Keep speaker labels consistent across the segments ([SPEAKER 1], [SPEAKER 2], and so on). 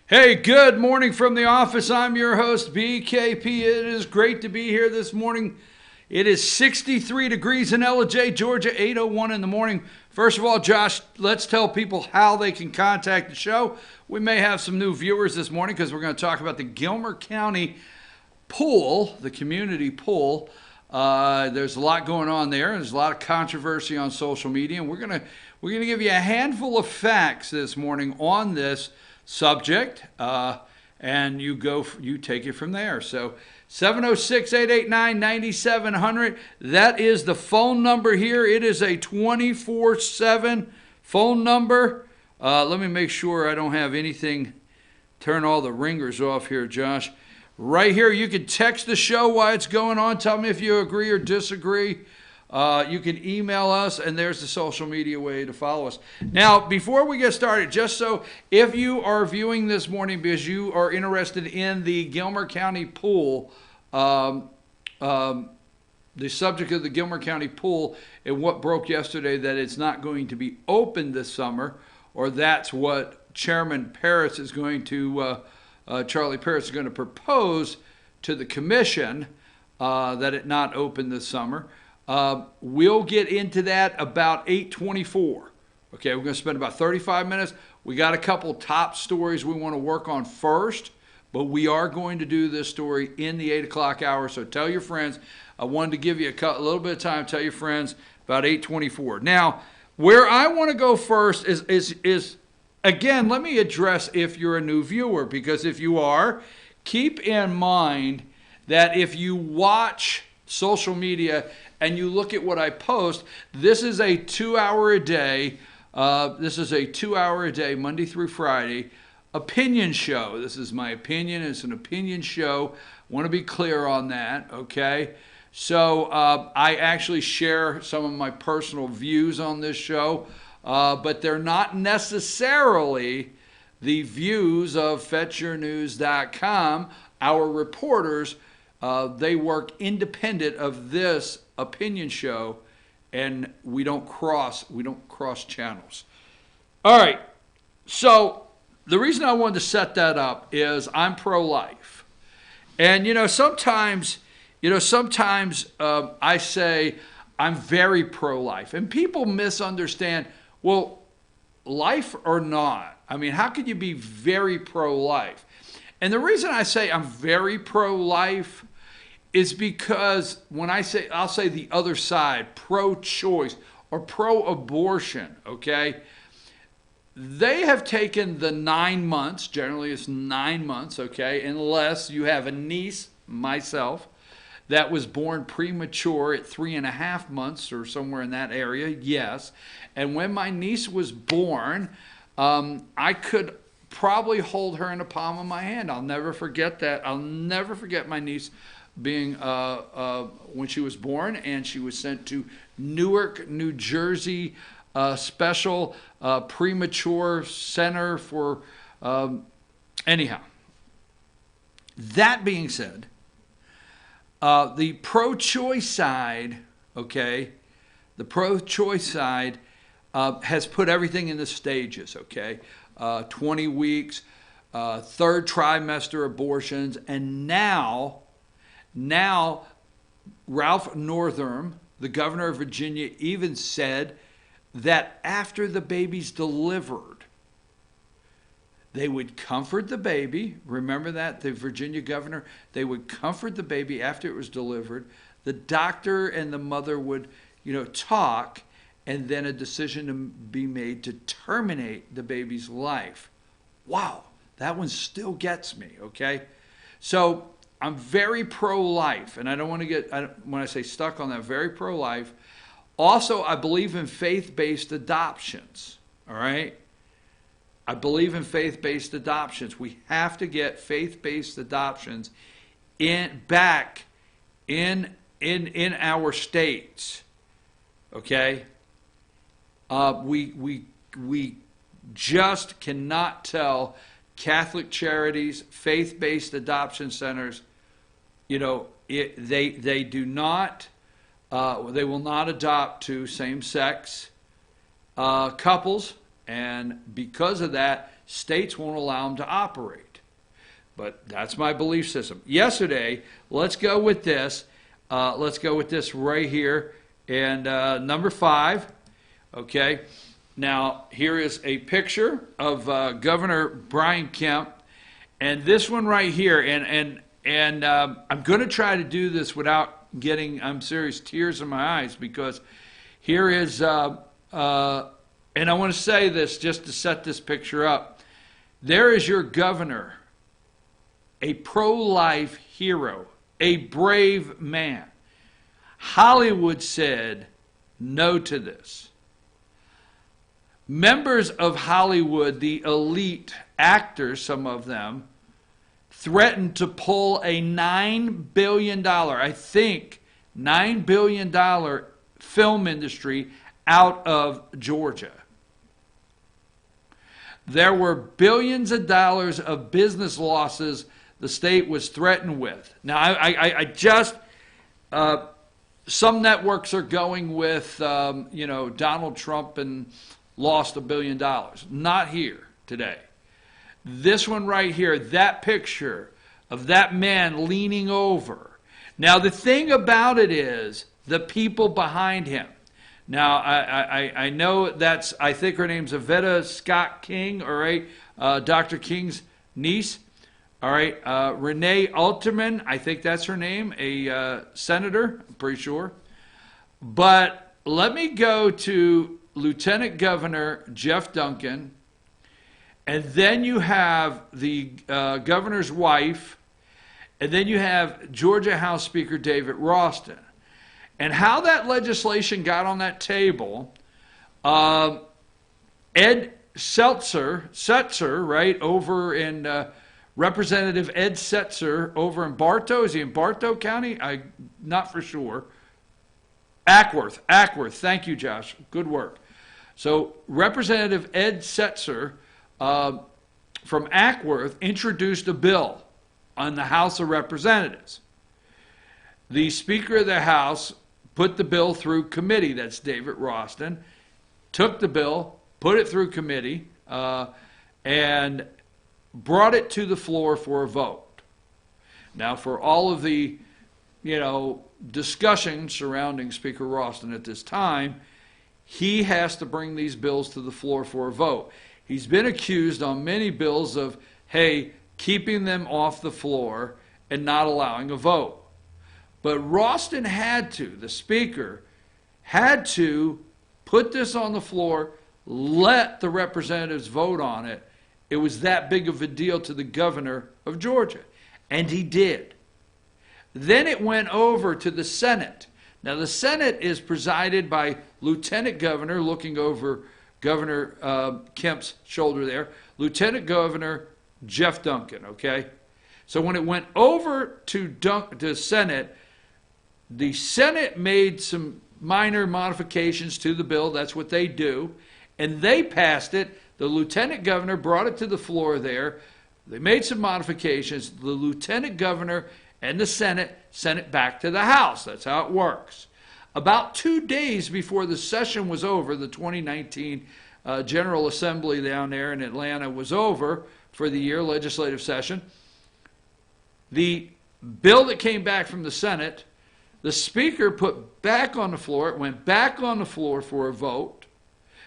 [SPEAKER 1] Hey, good morning from the office. I'm your host, BKP. It is great to be here this morning. It is 63 degrees in LJ, Georgia, 8:01 in the morning. First of all, Josh, let's tell people how they can contact the show. We may have some new viewers this morning because we're going to talk about the Gilmer County pool, the community pool. There's a lot going on there. There's a lot of controversy on social media, and we're gonna give you a handful of facts this morning on this subject, and you take it from there. So 706-889-9700. That is the phone number here. It is a 24/7 phone number. Let me make sure I don't have anything. Turn all the ringers off here, Josh. Right here, you can text the show while it's going on. Tell me if you agree or disagree. You can email us, and there's the social media way to follow us. Now, before we get started, just so if you are viewing this morning because you are interested in the Gilmer County pool, the subject of the Gilmer County pool and what broke yesterday, that it's not going to be open this summer, or that's what Chairman Parris is going to Charlie Parris is going to propose to the commission, that it not open this summer. We'll get into that about 8:24. Okay, we're going to spend about 35 minutes. We got a couple top stories we want to work on first, but we are going to do this story in the 8 o'clock hour. So tell your friends. I wanted to give you a little bit of time. Tell your friends about 8:24. Now, where I want to go first is again, let me address if you're a new viewer, because if you are, keep in mind that if you watch social media and you look at what I post, this is a 2-hour a day, Monday through Friday, opinion show. This is my opinion. It's an opinion show. Want to be clear on that, okay? So I actually share some of my personal views on this show, but they're not necessarily the views of FetchYourNews.com. Our reporters, they work independent of this opinion show, and we don't cross channels. All right. So the reason I wanted to set that up is I'm pro-life, and sometimes I say I'm very pro-life, and people misunderstand. Well, life or not? I mean, how could you be very pro-life? And the reason I say I'm very pro-life is because when I'll say the other side, pro-choice or pro-abortion, okay? They have taken the 9 months, generally it's 9 months, okay, unless you have a niece, myself, that was born premature at 3.5 months or somewhere in that area, yes. And when my niece was born, I could probably hold her in the palm of my hand. I'll never forget that. I'll never forget my niece being when she was born, and she was sent to Newark, New Jersey, special premature center for anyhow. That being said, the pro-choice side, okay, the pro-choice side has put everything in the stages, okay? 20 weeks, third trimester abortions, and now Ralph Northam, the governor of Virginia, even said that after the baby's delivered, they would comfort the baby. Remember that? The Virginia governor, they would comfort the baby after it was delivered. The doctor and the mother would, talk, and then a decision to be made to terminate the baby's life. Wow, that one still gets me, okay? So I'm very pro-life, and I don't want to get, when I say stuck on that, very pro-life. Also, I believe in faith-based adoptions, all right? I believe in faith-based adoptions. We have to get faith-based adoptions back in our states, okay? We just cannot tell Catholic charities, faith-based adoption centers, they will not adopt to same-sex couples, and because of that, states won't allow them to operate. But that's my belief system. Yesterday, let's go with this. Let's go with this right here. And number 5, okay. Now, here is a picture of Governor Brian Kemp. And this one right here, and I'm going to try to do this without getting, I'm serious, tears in my eyes, because here is, and I want to say this just to set this picture up. There is your governor, a pro-life hero, a brave man. Hollywood said no to this. Members of Hollywood, the elite actors, some of them, threatened to pull a $9 billion, I think, $9 billion film industry out of Georgia. There were billions of dollars of business losses the state was threatened with. Now, I just, some networks are going with, Donald Trump and lost $1 billion. Not here today. This one right here, that picture of that man leaning over. Now, the thing about it is the people behind him. Now, I know that's, I think her name's Avetta Scott King, all right, Dr. King's niece, all right, Renee Alterman, I think that's her name, a senator, I'm pretty sure. But let me go to Lieutenant Governor Jeff Duncan, and then you have the governor's wife, and then you have Georgia House Speaker David Ralston. And how that legislation got on that table, Ed Setzer, right, over in Representative Ed Setzer over in Bartow. Is he in Bartow County? I'm not for sure. Ackworth. Thank you, Josh. Good work. So Representative Ed Setzer from Ackworth introduced a bill on the House of Representatives. The Speaker of the House put the bill through committee. That's David Ralston. Took the bill, put it through committee, and brought it to the floor for a vote. Now, for all of the, discussion surrounding Speaker Ralston at this time, he has to bring these bills to the floor for a vote. He's been accused on many bills of, keeping them off the floor and not allowing a vote. But Ralston the Speaker, had to put this on the floor, let the representatives vote on it. It was that big of a deal to the governor of Georgia. And he did. Then it went over to the Senate. Now, the Senate is presided by Lieutenant Governor, looking over Governor Kemp's shoulder there, Lieutenant Governor Jeff Duncan, okay? So when it went over to Senate, the Senate made some minor modifications to the bill. That's what they do. And they passed it. The Lieutenant Governor brought it to the floor there. They made some modifications. The Lieutenant Governor and the Senate sent it back to the House. That's how it works. About 2 days before the session was over, the 2019 General Assembly down there in Atlanta was over for the year, legislative session. The bill that came back from the Senate, the Speaker put back on the floor. It went back on the floor for a vote.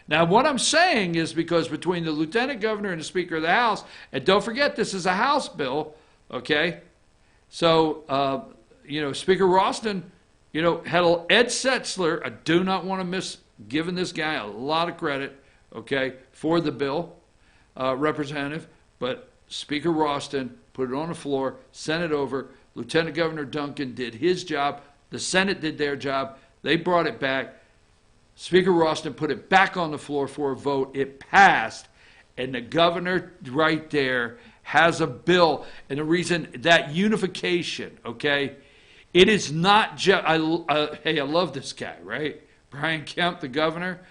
[SPEAKER 1] Now, what I'm saying is because between the Lieutenant Governor and the Speaker of the House, and don't forget this is a House bill, okay? So, Speaker Ralston, had Ed Setzler. I do not want to miss giving this guy a lot of credit, okay, for the bill, Representative. But Speaker Ralston put it on the floor, sent it over. Lieutenant Governor Duncan did his job. The Senate did their job. They brought it back. Speaker Ralston put it back on the floor for a vote. It passed. And the governor right there has a bill. And the reason that unification, okay, it is not just, I love this guy, right? Brian Kemp, the governor,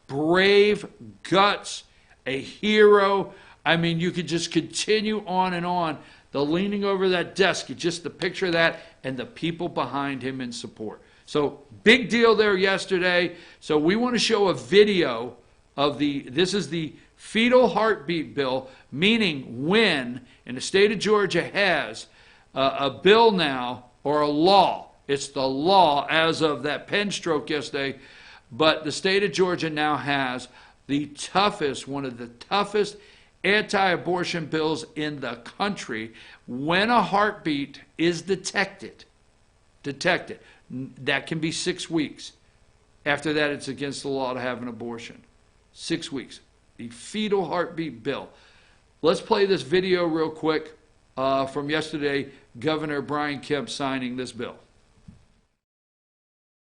[SPEAKER 1] brave, guts, a hero. I mean, you could just continue on and on. The leaning over that desk, just the picture of that, and the people behind him in support. So, big deal there yesterday. So we want to show a video of this is the fetal heartbeat bill, meaning when, and the state of Georgia has a bill now, or a law. It's the law as of that pen stroke yesterday, but the state of Georgia now has the toughest, one of the toughest anti-abortion bills in the country. When a heartbeat is detected, that can be 6 weeks. After that, it's against the law to have an abortion. 6 weeks. The fetal heartbeat bill. Let's play this video real quick from yesterday, Governor Brian Kemp signing this bill.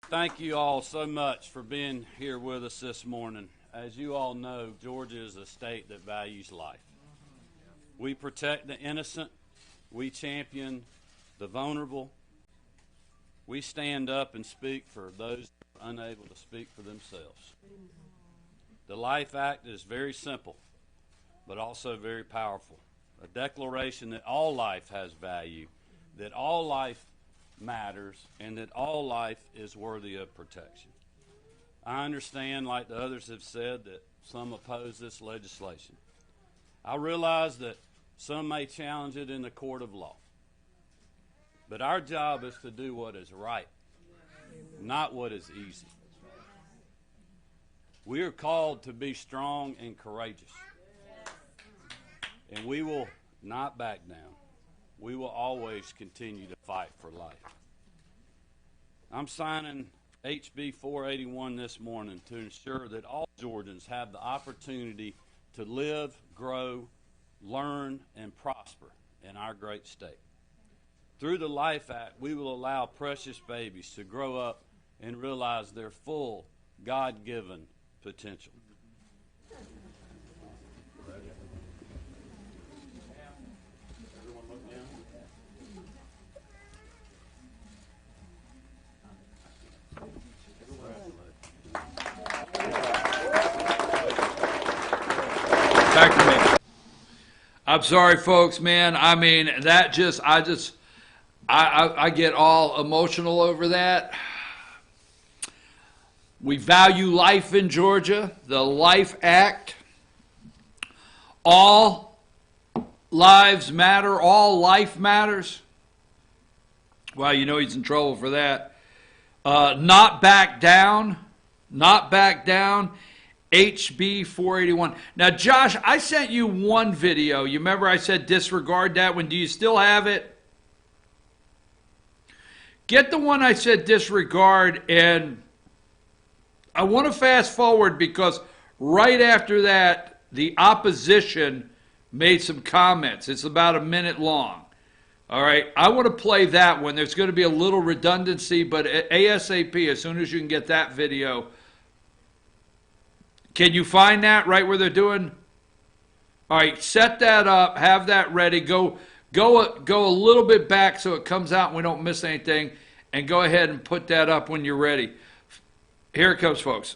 [SPEAKER 2] Thank you all so much for being here with us this morning. As you all know, Georgia is a state that values life. We protect the innocent. We champion the vulnerable. We stand up and speak for those who are unable to speak for themselves. The Life Act is very simple, but also very powerful. A declaration that all life has value, that all life matters, and that all life is worthy of protection. I understand, like the others have said, that some oppose this legislation. I realize that some may challenge it in the court of law. But our job is to do what is right, not what is easy. We are called to be strong and courageous. And we will not back down. We will always continue to fight for life. I'm signing HB 481 this morning to ensure that all Georgians have the opportunity to live, grow, learn, and prosper in our great state. Through the Life Act, we will allow precious babies to grow up and realize their full God-given potential.
[SPEAKER 1] Back to me. I'm sorry, folks, man. I mean, I get all emotional over that. We value life in Georgia, the Life Act. All lives matter, all life matters. Well, you know he's in trouble for that. Not back down, HB 481. Now, Josh, I sent you one video. You remember I said disregard that one? Do you still have it? Get the one I said disregard, and I want to fast forward because right after that, the opposition made some comments. It's about a minute long. All right, I want to play that one. There's going to be a little redundancy, but ASAP, as soon as you can get that video. Can you find that right where they're doing? All right, set that up, have that ready. Go a little bit back so it comes out and we don't miss anything, and go ahead and put that up when you're ready. Here it comes, folks.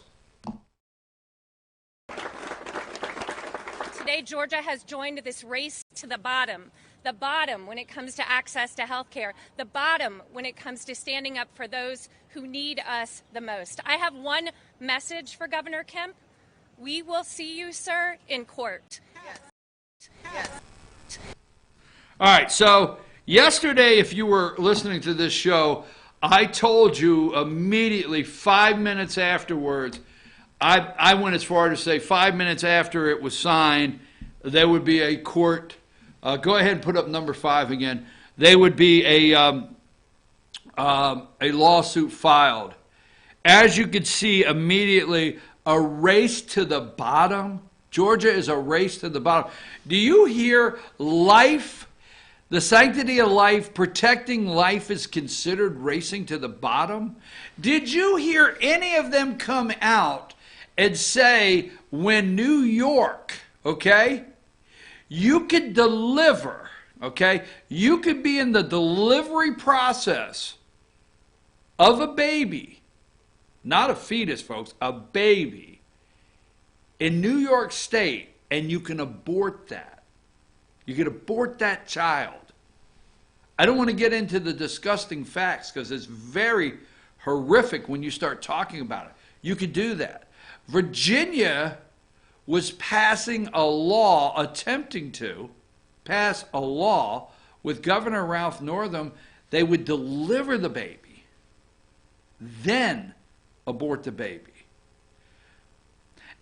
[SPEAKER 3] Today, Georgia has joined this race to the bottom. The bottom when it comes to access to health care. The bottom when it comes to standing up for those who need us the most. I have one message for Governor Kemp. We will see you, sir, in court. Yes. Yes.
[SPEAKER 1] All right, so yesterday, if you were listening to this show, I told you immediately 5 minutes afterwards, I went as far to say 5 minutes after it was signed, there would be a court. Go ahead and put up number 5 again. There would be a lawsuit filed. As you could see immediately, a race to the bottom. Georgia is a race to the bottom. Do you hear life? The sanctity of life, protecting life is considered racing to the bottom. Did you hear any of them come out and say, when New York, okay, you could deliver, okay, you could be in the delivery process of a baby, not a fetus, folks, a baby in New York State, and you can abort that. You can abort that child. I don't want to get into the disgusting facts because it's very horrific when you start talking about it. You could do that. Virginia was passing a law, attempting to pass a law with Governor Ralph Northam. They would deliver the baby, then abort the baby.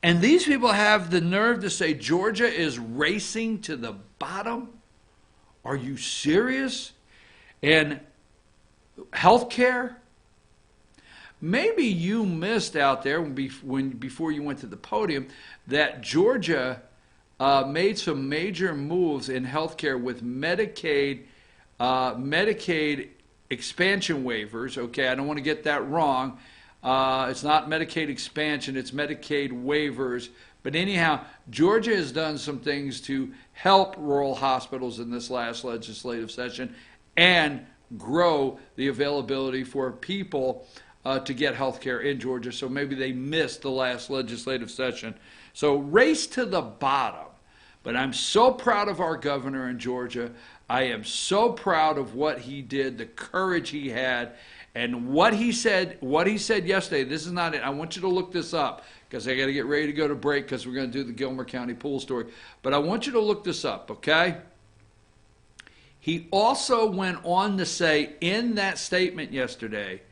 [SPEAKER 1] And these people have the nerve to say Georgia is racing to the bottom? Are you serious? And health care? Maybe you missed out there before you went to the podium that Georgia made some major moves in health care with Medicaid expansion waivers. Okay, I don't want to get that wrong. It's not Medicaid expansion, it's Medicaid waivers. But anyhow, Georgia has done some things to help rural hospitals in this last legislative session and grow the availability for people to get health care in Georgia. So maybe they missed the last legislative session. So race to the bottom. But I'm so proud of our governor in Georgia. I am so proud of what he did, the courage he had, and what he said yesterday. This is not it. I want you to look this up because I got to get ready to go to break because we're going to do the Gilmer County pool story. But I want you to look this up, okay? He also went on to say in that statement yesterday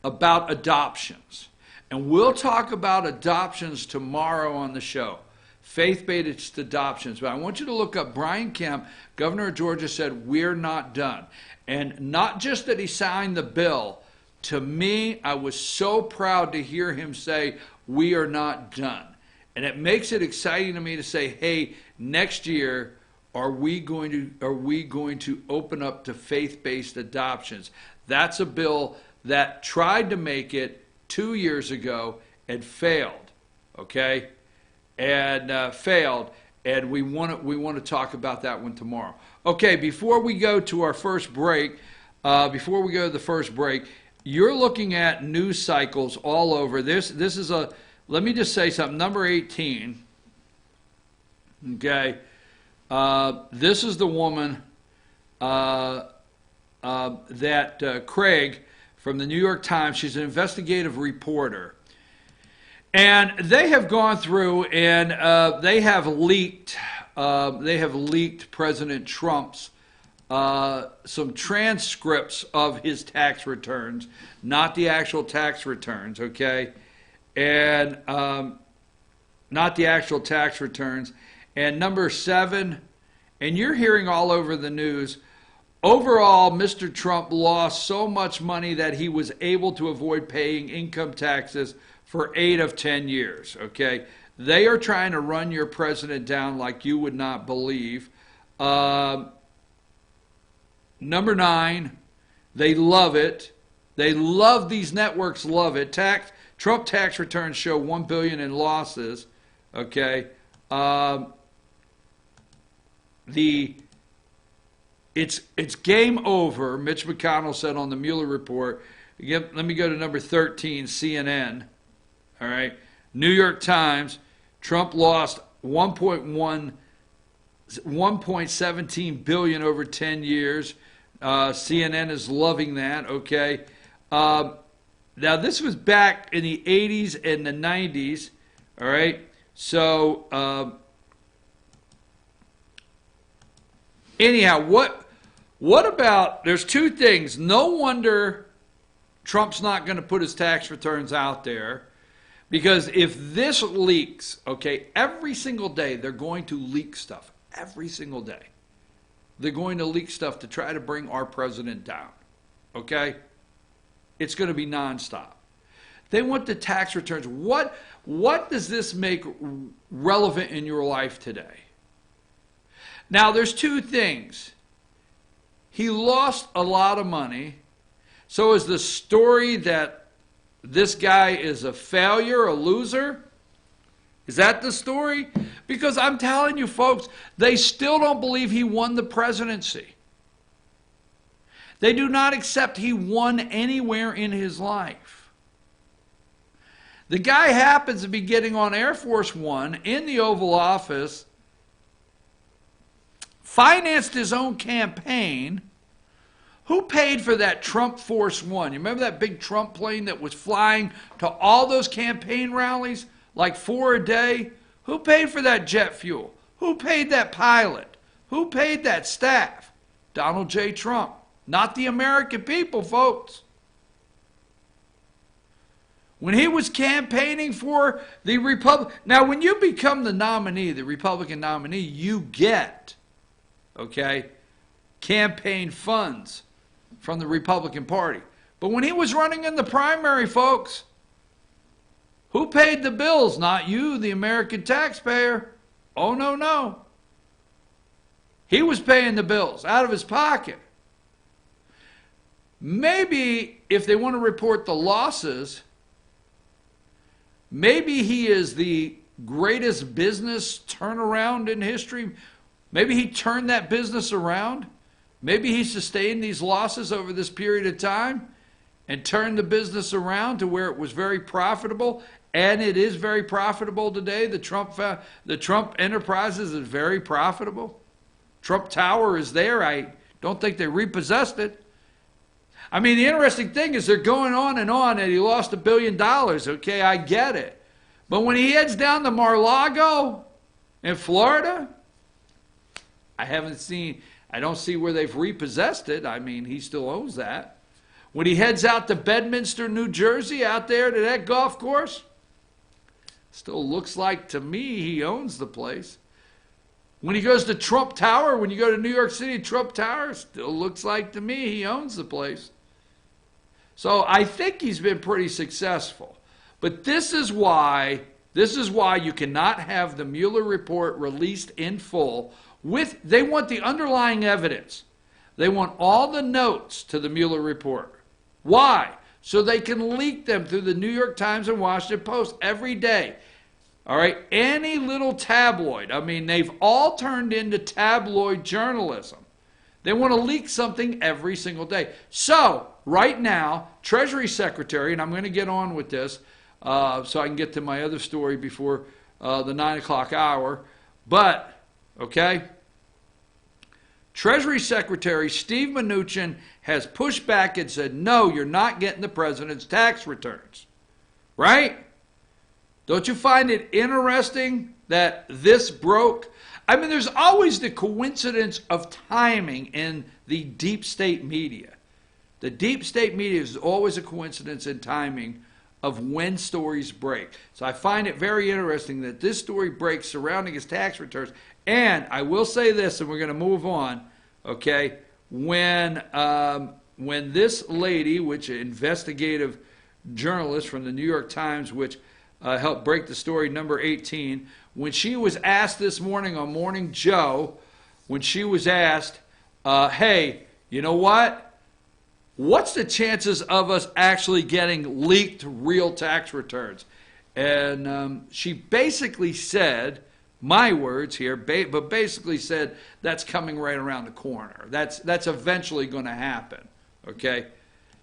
[SPEAKER 1] about adoptions. And we'll talk about adoptions tomorrow on the show. Faith-based adoptions. But I want you to look up Brian Kemp, governor of Georgia, said, we're not done. And not just that he signed the bill. To me, I was so proud to hear him say, we are not done. And it makes it exciting to me to say, hey, next year, are we going to open up to faith-based adoptions? That's a bill that tried to make it 2 years ago and failed, okay? And failed, and we want to talk about that one tomorrow. Okay, before we go to our first break, you're looking at news cycles all over. This is a, let me just say something, number 18, okay, this is the woman that Craig from the New York Times, she's an investigative reporter. And they have gone through and they have leaked President Trump's some transcripts of his tax returns, not the actual tax returns, okay? And not the actual tax returns. And number 7, and you're hearing all over the news, overall, Mr. Trump lost so much money that he was able to avoid paying income taxes for 8 of 10 years, okay? They are trying to run your president down like you would not believe. Number 9, they love it. They love, these networks love it. Trump tax returns show $1 billion in losses, okay? It's game over, Mitch McConnell said on the Mueller report. Let me go to number 13, CNN. All right. New York Times, Trump lost 1.17 billion over 10 years. CNN is loving that, okay? Now, this was back in the 80s and the 90s, all right? So, anyhow, what about, there's 2 things. No wonder Trump's not going to put his tax returns out there. Because if this leaks, okay, every single day they're going to leak stuff. Every single day. They're going to leak stuff to try to bring our president down. Okay? It's going to be nonstop. They want the tax returns. What does this make relevant in your life today? Now, there's 2 things. He lost a lot of money. So is the story that this guy is a failure, a loser? Is that the story? Because I'm telling you, folks, they still don't believe he won the presidency. They do not accept he won anywhere in his life. The guy happens to be getting on Air Force One in the Oval Office, financed his own campaign. Who paid for that Trump Force One? You remember that big Trump plane that was flying to all those campaign rallies, like 4 a day? Who paid for that jet fuel? Who paid that pilot? Who paid that staff? Donald J. Trump. Not the American people, folks. When he was campaigning for the Republic. Now, when you become the nominee, the Republican nominee, you get, okay, campaign funds from the Republican Party. But when he was running in the primary, folks, who paid the bills? Not you, the American taxpayer. Oh, no, no. He was paying the bills out of his pocket. Maybe if they want to report the losses, maybe he is the greatest business turnaround in history. Maybe he turned that business around. Maybe he sustained these losses over this period of time and turned the business around to where it was very profitable. And it is very profitable today. The Trump Enterprises is very profitable. Trump Tower is there. I don't think they repossessed it. I mean, the interesting thing is they're going on and he lost $1 billion. Okay, I get it. But when he heads down to Mar-a-Lago in Florida, I don't see where they've repossessed it. I mean, he still owns that. When he heads out to Bedminster, New Jersey, out there to that golf course, still looks like to me he owns the place. When he goes to Trump Tower, when you go to New York City, Trump Tower, still looks like to me he owns the place. So I think he's been pretty successful. But this is why you cannot have the Mueller report released in full. They want the underlying evidence. They want all the notes to the Mueller report. Why? So they can leak them through the New York Times and Washington Post every day. All right, any little tabloid. I mean, they've all turned into tabloid journalism. They want to leak something every single day. So, right now, Treasury Secretary, and I'm going to get on with this so I can get to my other story before the 9 o'clock hour. But, okay, Treasury Secretary Steve Mnuchin has pushed back and said, no, you're not getting the president's tax returns. Right? Don't you find it interesting that this broke? I mean, there's always the coincidence of timing in the deep state media. The deep state media is always a coincidence in timing of when stories break. So I find it very interesting that this story breaks surrounding his tax returns. And I will say this, and we're going to move on, okay? When this lady, which an investigative journalist from the New York Times, which helped break the story, number 18, when she was asked this morning on Morning Joe, when she was asked, hey, you know what? What's the chances of us actually getting leaked real tax returns? And she basically said, my words here, but basically said that's coming right around the corner. That's eventually going to happen, okay?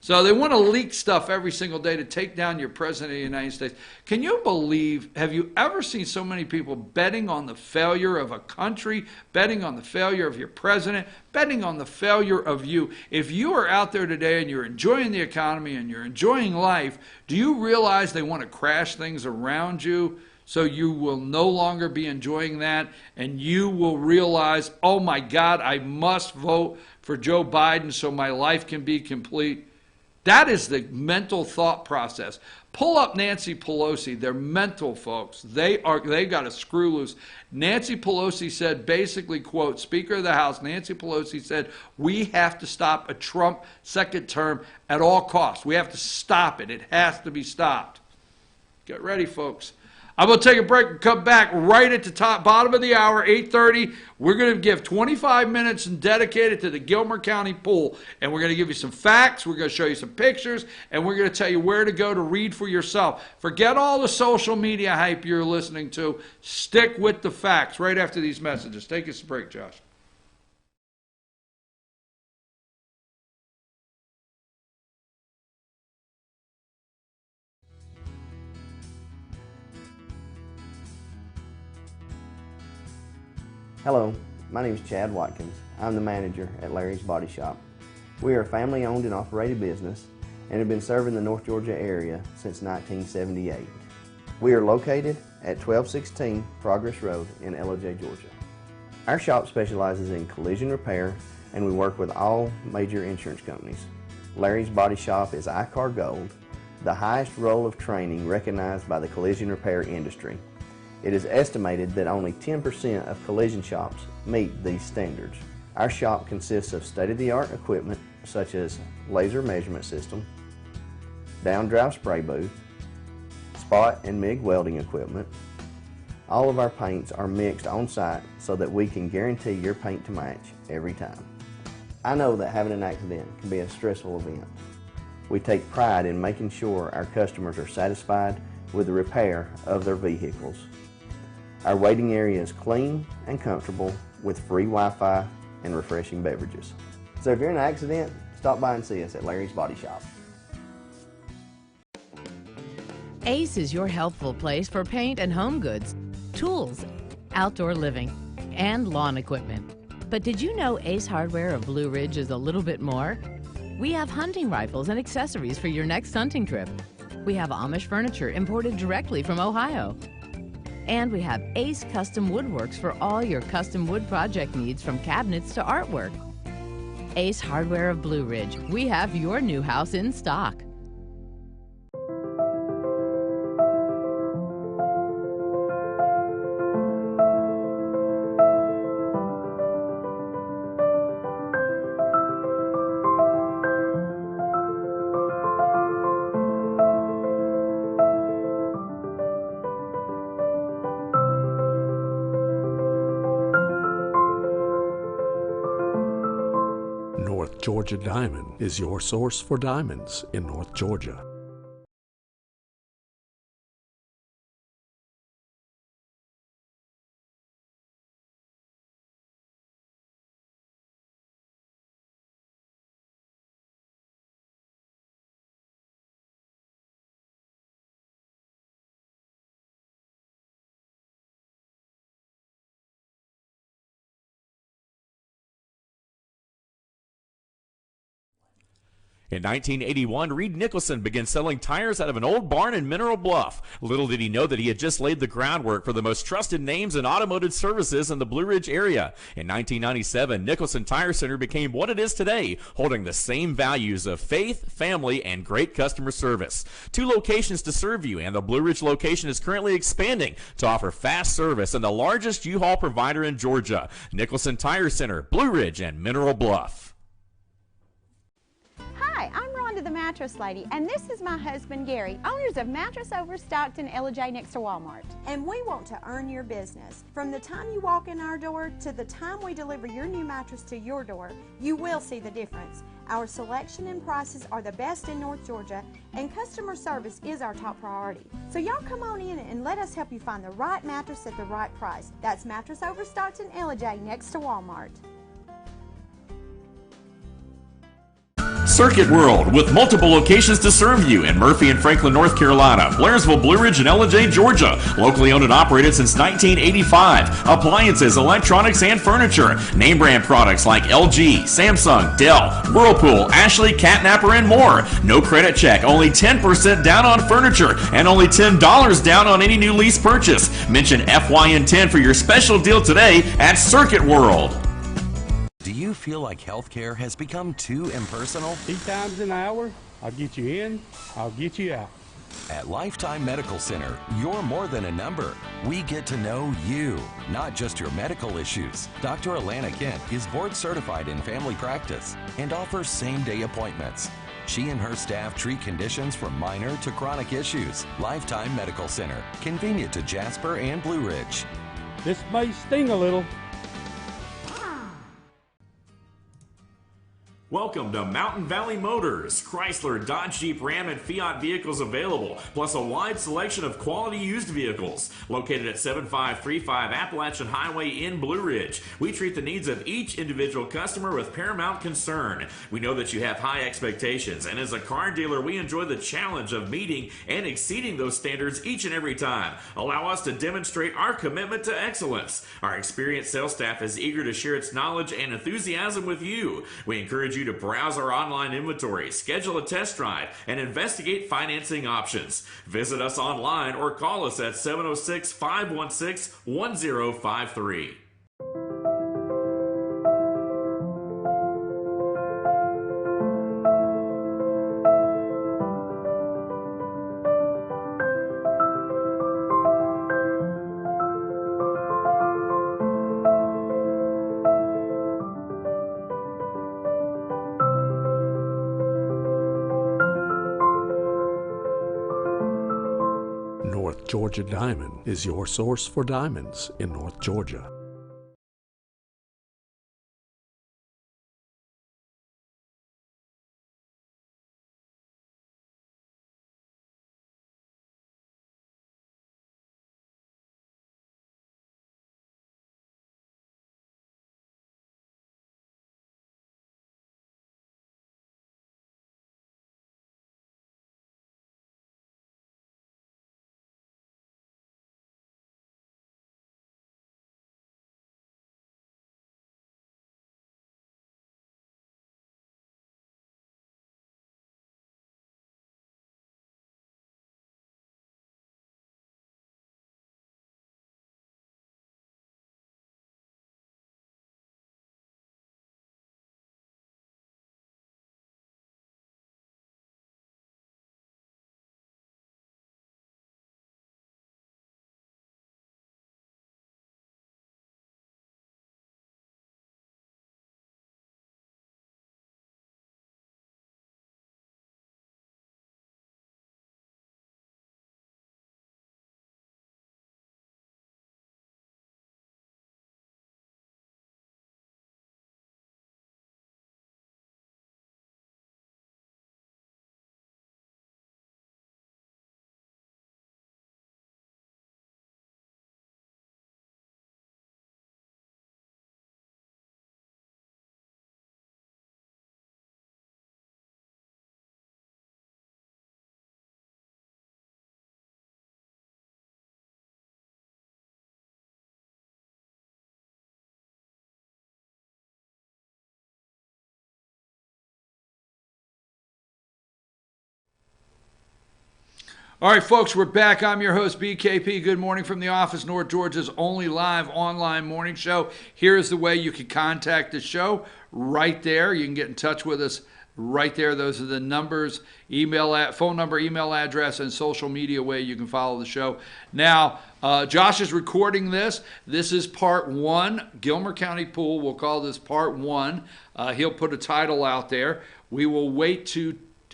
[SPEAKER 1] So they want to leak stuff every single day to take down your president of the United States. Can you believe, have you ever seen so many people betting on the failure of a country, betting on the failure of your president, betting on the failure of you? If you are out there today and you're enjoying the economy and you're enjoying life, do you realize they want to crash things around you? So you will no longer be enjoying that, and you will realize, oh my God, I must vote for Joe Biden so my life can be complete. That is the mental thought process. Pull up Nancy Pelosi. They're mental, folks. They got a screw loose. Nancy Pelosi said, basically, quote, Speaker of the House, Nancy Pelosi said, we have to stop a Trump second term at all costs. We have to stop it. It has to be stopped. Get ready, folks. I'm going to take a break and come back right at the bottom of the hour, 8:30. We're going to give 25 minutes and dedicate it to the Gilmer County pool. And we're going to give you some facts. We're going to show you some pictures. And we're going to tell you where to go to read for yourself. Forget all the social media hype you're listening to. Stick with the facts right after these messages. Take us a break, Josh.
[SPEAKER 4] Hello, my name is Chad Watkins. I'm the manager at Larry's Body Shop. We are a family-owned and operated business and have been serving the North Georgia area since 1978. We are located at 1216 Progress Road in LOJ, Georgia. Our shop specializes in collision repair, and we work with all major insurance companies. Larry's Body Shop is ICAR Gold, the highest role of training recognized by the collision repair industry. It is estimated that only 10% of collision shops meet these standards. Our shop consists of state-of-the-art equipment such as laser measurement system, down-drive spray booth, spot and MIG welding equipment. All of our paints are mixed on site so that we can guarantee your paint to match every time. I know that having an accident can be a stressful event. We take pride in making sure our customers are satisfied with the repair of their vehicles. Our waiting area is clean and comfortable with free Wi-Fi and refreshing beverages. So if you're in an accident, stop by and see us at Larry's Body Shop.
[SPEAKER 5] Ace is your healthful place for paint and home goods, tools, outdoor living, and lawn equipment. But did you know Ace Hardware of Blue Ridge is a little bit more? We have hunting rifles and accessories for your next hunting trip. We have Amish furniture imported directly from Ohio. And we have Ace Custom Woodworks for all your custom wood project needs, from cabinets to artwork. Ace Hardware of Blue Ridge, we have your new house in stock.
[SPEAKER 6] North Georgia Diamond is your source for diamonds in North Georgia.
[SPEAKER 7] In 1981, Reed Nicholson began selling tires out of an old barn in Mineral Bluff. Little did he know that he had just laid the groundwork for the most trusted names in automotive services in the Blue Ridge area. In 1997, Nicholson Tire Center became what it is today, holding the same values of faith, family, and great customer service. 2 locations to serve you, and the Blue Ridge location is currently expanding to offer fast service and the largest U-Haul provider in Georgia. Nicholson Tire Center, Blue Ridge, and Mineral Bluff.
[SPEAKER 8] Hi, I'm Rhonda the Mattress Lady, and this is my husband Gary, owners of Mattress Overstocked in LJ next to Walmart. And we want to earn your business. From the time you walk in our door to the time we deliver your new mattress to your door, you will see the difference. Our selection and prices are the best in North Georgia, and customer service is our top priority. So y'all come on in and let us help you find the right mattress at the right price. That's Mattress Overstocked in LJ next to Walmart.
[SPEAKER 7] Circuit World, with multiple locations to serve you in Murphy and Franklin, North Carolina, Blairsville, Blue Ridge, and LJ, Georgia. Locally owned and operated since 1985. Appliances, electronics, and furniture. Name brand products like LG, Samsung, Dell, Whirlpool, Ashley, Catnapper, and more. No credit check, only 10% down on furniture, and only $10 down on any new lease purchase. Mention FYN10 for your special deal today at Circuit World.
[SPEAKER 9] Do you feel like healthcare has become too impersonal?
[SPEAKER 10] 3 times an hour, I'll get you in, I'll get you out.
[SPEAKER 9] At Lifetime Medical Center, you're more than a number. We get to know you, not just your medical issues. Dr. Alana Kent is board certified in family practice and offers same-day appointments. She and her staff treat conditions from minor to chronic issues. Lifetime Medical Center, convenient to Jasper and Blue Ridge.
[SPEAKER 10] This may sting a little.
[SPEAKER 7] Welcome to Mountain Valley Motors. Chrysler, Dodge, Jeep, Ram, and Fiat vehicles available, plus a wide selection of quality used vehicles. Located at 7535 Appalachian Highway in Blue Ridge, we treat the needs of each individual customer with paramount concern. We know that you have high expectations, and as a car dealer, we enjoy the challenge of meeting and exceeding those standards each and every time. Allow us to demonstrate our commitment to excellence. Our experienced sales staff is eager to share its knowledge and enthusiasm with you. We encourage you to browse our online inventory, schedule a test drive, and investigate financing options. Visit us online or call us at 706-516-1053.
[SPEAKER 6] North Georgia Diamond is your source for diamonds in North Georgia.
[SPEAKER 1] All right, folks, we're back. I'm your host, BKP. Good morning from the office, North Georgia's only live online morning show. Here is the way you can contact the show right there. You can get in touch with us right there. Those are the numbers, phone number, email address, and social media way you can follow the show. Now, Josh is recording this. This is part one, Gilmer County Pool. We'll call this part one. He'll put a title out there. We will wait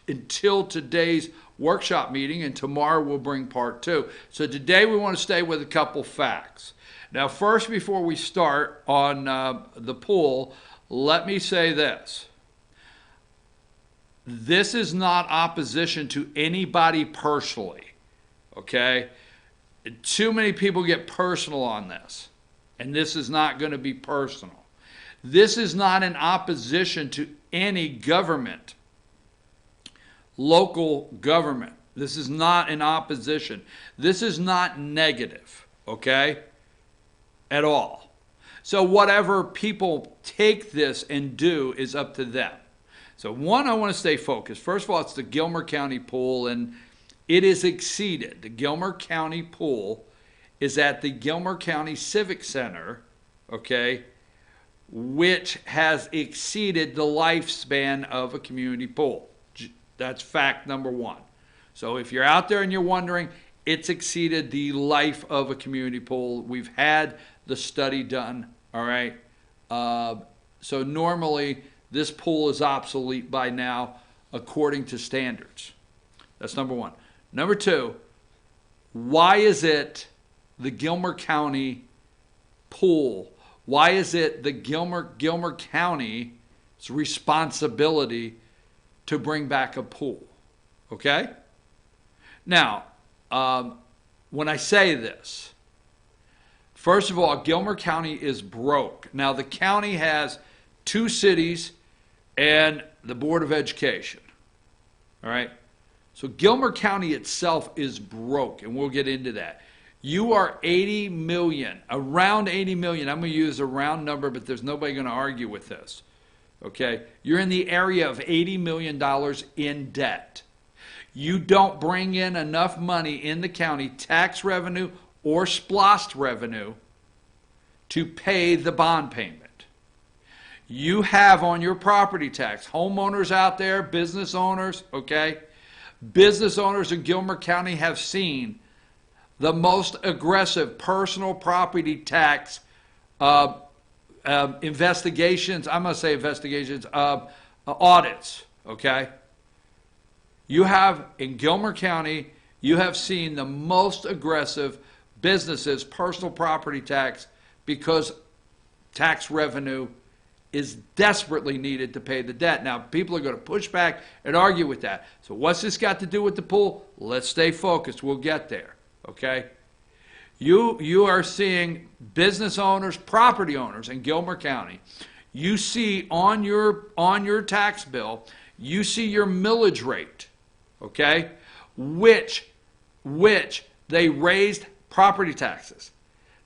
[SPEAKER 1] until today's workshop meeting, and tomorrow we'll bring part two. So today we want to stay with a couple facts. Now, first, before we start on the pool, let me say this. This is not opposition to anybody personally, okay? Too many people get personal on this, and this is not going to be personal. This is not in opposition to any government, local government. This is not in opposition. This is not negative, okay, at all. So whatever people take this and do is up to them. So one, I want to stay focused. First of all, it's the Gilmer County Pool, and it is exceeded. The Gilmer County Pool is at the Gilmer County Civic Center, okay, which has exceeded the lifespan of a community pool. That's fact number one. So if you're out there and you're wondering, it's exceeded the life of a community pool. We've had the study done, all right? So normally, this pool is obsolete by now according to standards. That's number one. Number two, why is it the Gilmer County Pool? Why is it the Gilmer County's responsibility to bring back a pool? Okay? Now, when I say this, first of all, Gilmer County is broke. Now, the county has 2 cities and the Board of Education. All right? So Gilmer County itself is broke, and we'll get into that. You are 80 million, around 80 million. I'm going to use a round number, but there's nobody going to argue with this. Okay? You're in the area of $80 million in debt. You don't bring in enough money in the county, tax revenue or SPLOST revenue, to pay the bond payment. You have on your property tax, homeowners out there, business owners, okay? Business owners in Gilmer County have seen the most aggressive personal property tax investigations, I'm going to say investigations, audits, okay? You have, in Gilmer County, you have seen the most aggressive businesses, personal property tax, because tax revenue is desperately needed to pay the debt. Now, people are going to push back and argue with that. So what's this got to do with the pool? Let's stay focused. We'll get there, okay? You are seeing business owners, property owners in Gilmer County. You see on your tax bill, you see your millage rate, okay? Which they raised property taxes.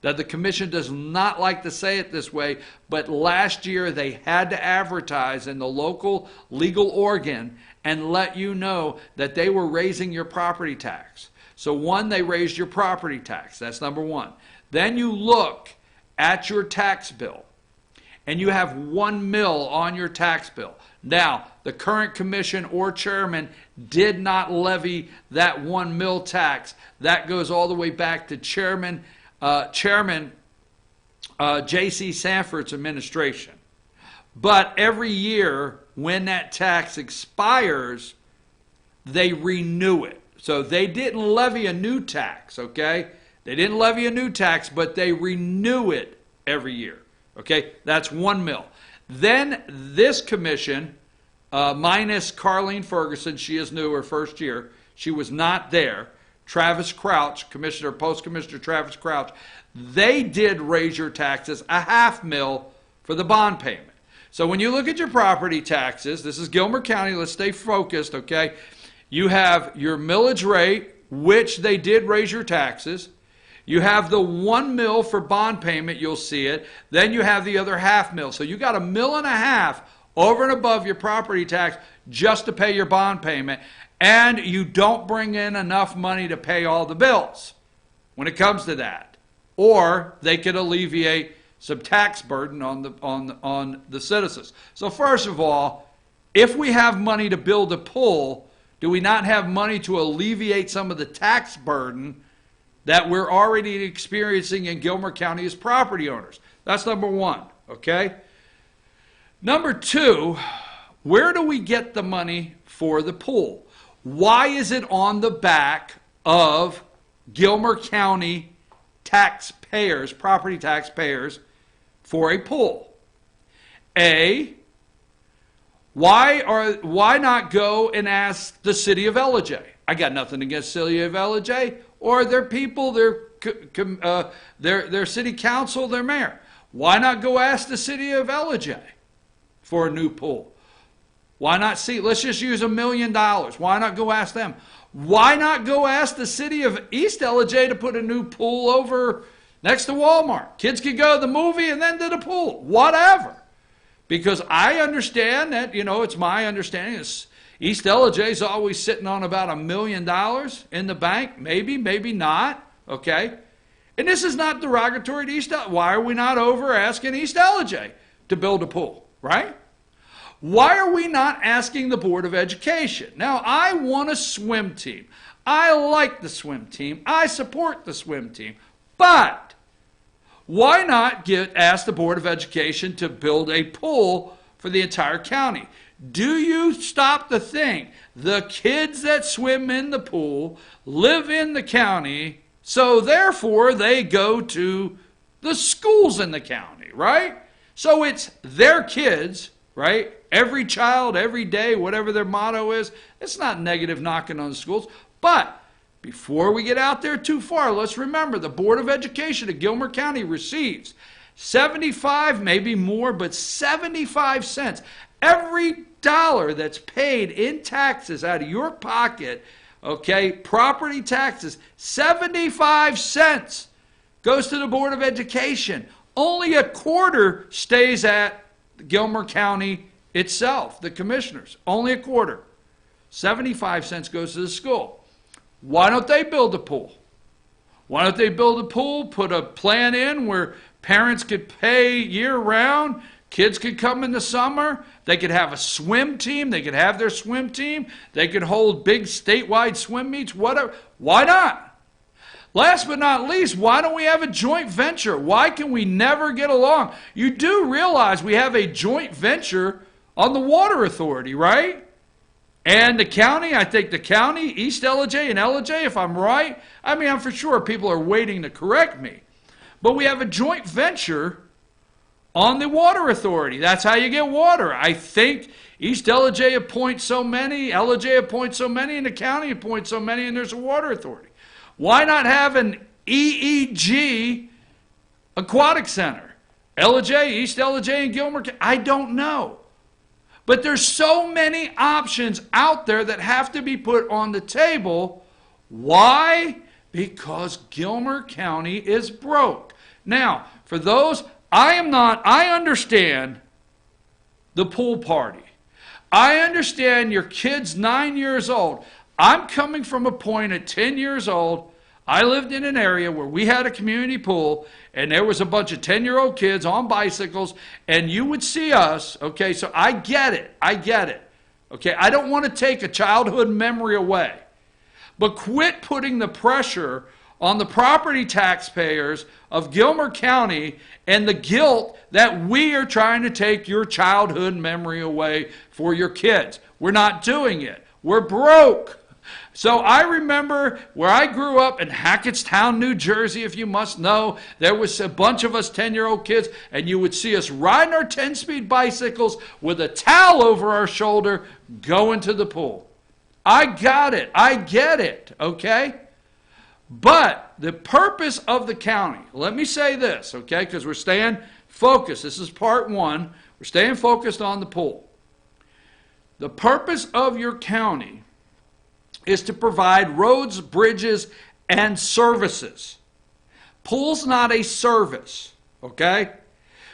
[SPEAKER 1] That the commission does not like to say it this way, but last year they had to advertise in the local legal organ and let you know that they were raising your property tax. So one, they raised your property tax. That's number one. Then you look at your tax bill and you have $1 million on your tax bill. Now, the current commission or chairman did not levy that $1 million tax. That goes all the way back to Chairman J.C. Sanford's administration. But every year when that tax expires, they renew it. So they didn't levy a new tax, okay? They didn't levy a new tax, but they renew it every year, okay? That's $1 million. Then this commission, minus Carlene Ferguson, she is new, her first year, she was not there. Travis Crouch, Post-Commissioner Travis Crouch, they did raise your taxes $500,000 for the bond payment. So when you look at your property taxes, this is Gilmer County, let's stay focused, okay? You have your millage rate, which they did raise your taxes. You have the $1 million for bond payment, you'll see it. Then you have the other $500,000. So you got $1.5 million over and above your property tax just to pay your bond payment. And you don't bring in enough money to pay all the bills when it comes to that. Or they could alleviate some tax burden on the citizens. So first of all, if we have money to build a pool, do we not have money to alleviate some of the tax burden that we're already experiencing in Gilmer County as property owners? That's number one, okay? Number two, where do we get the money for the pool? Why is it on the back of Gilmer County taxpayers, property taxpayers, for a pool? A, why not go and ask the city of Ellijay? I got nothing against the city of Ellijay or their people, their city council, their mayor. Why not go ask the city of Ellijay for a new pool? Why not see? Let's just use $1 million. Why not go ask them? Why not go ask the city of East Ellijay to put a new pool over next to Walmart? Kids could go to the movie and then to the pool. Whatever. Because I understand that, it's my understanding is East Ellijay is always sitting on about $1 million in the bank. Maybe, maybe not. Okay? And this is not derogatory to East Ellijay. Why are we not over asking East Ellijay to build a pool? Right? Why are we not asking the Board of Education? Now, I want a swim team. I like the swim team. I support the swim team. But why not ask the Board of Education to build a pool for the entire county? Do you stop to think the kids that swim in the pool live in the county, so therefore they go to the schools in the county, right? So it's their kids, right? Every child, every day, whatever their motto is. It's not negative knocking on the schools. But before we get out there too far, let's remember the Board of Education of Gilmer County receives 75, maybe more, but 75 cents. Every dollar that's paid in taxes out of your pocket, okay, property taxes, 75 cents goes to the Board of Education. Only a quarter stays at Gilmer County itself, the commissioners, only a quarter. 75 cents goes to the school. Why don't they build a pool? Why don't they build a pool, put a plan in where parents could pay year-round, kids could come in the summer, they could have a swim team, they could have their swim team, they could hold big statewide swim meets, whatever. Why not? Last but not least, why don't we have a joint venture? Why can we never get along? You do realize we have a joint venture on the Water Authority, right? And the county, I think the county, East LJ and LJ, if I'm right. I mean, I'm for sure people are waiting to correct me. But we have a joint venture on the Water Authority. That's how you get water. I think East LJ appoints so many, LJ appoints so many, and the county appoints so many, and there's a Water Authority. Why not have an EEG aquatic center? LJ, East LJ, and Gilmer? I don't know. But there's so many options out there that have to be put on the table. Why? Because Gilmer County is broke. Now, for those, I understand the pool party. I understand your kid's 9 years old. I'm coming from a point at 10 years old. I lived in an area where we had a community pool, and there was a bunch of 10-year-old kids on bicycles, and you would see us, okay, so I get it, okay, I don't want to take a childhood memory away, but quit putting the pressure on the property taxpayers of Gilmer County and the guilt that we are trying to take your childhood memory away for your kids. We're not doing it. We're broke. So I remember where I grew up in Hackettstown, New Jersey, if you must know. There was a bunch of us 10-year-old kids, and you would see us riding our 10-speed bicycles with a towel over our shoulder going to the pool. I got it. I get it, okay? But the purpose of the county, let me say this, okay, because we're staying focused. This is part one. We're staying focused on the pool. The purpose of your county is to provide roads, bridges, and services. Pool's not a service, okay?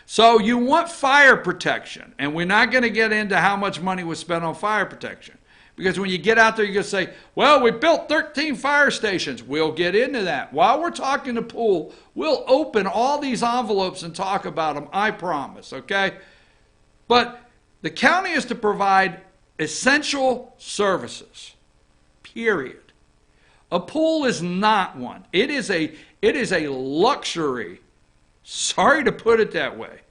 [SPEAKER 1] So you want fire protection, and we're not going to get into how much money was spent on fire protection. Because when you get out there, you're going to say, well, we built 13 fire stations. We'll get into that. While we're talking to pool, we'll open all these envelopes and talk about them, I promise, okay? But the county is to provide essential services. Period. A pool is not one. It is a luxury. Sorry to put it that way.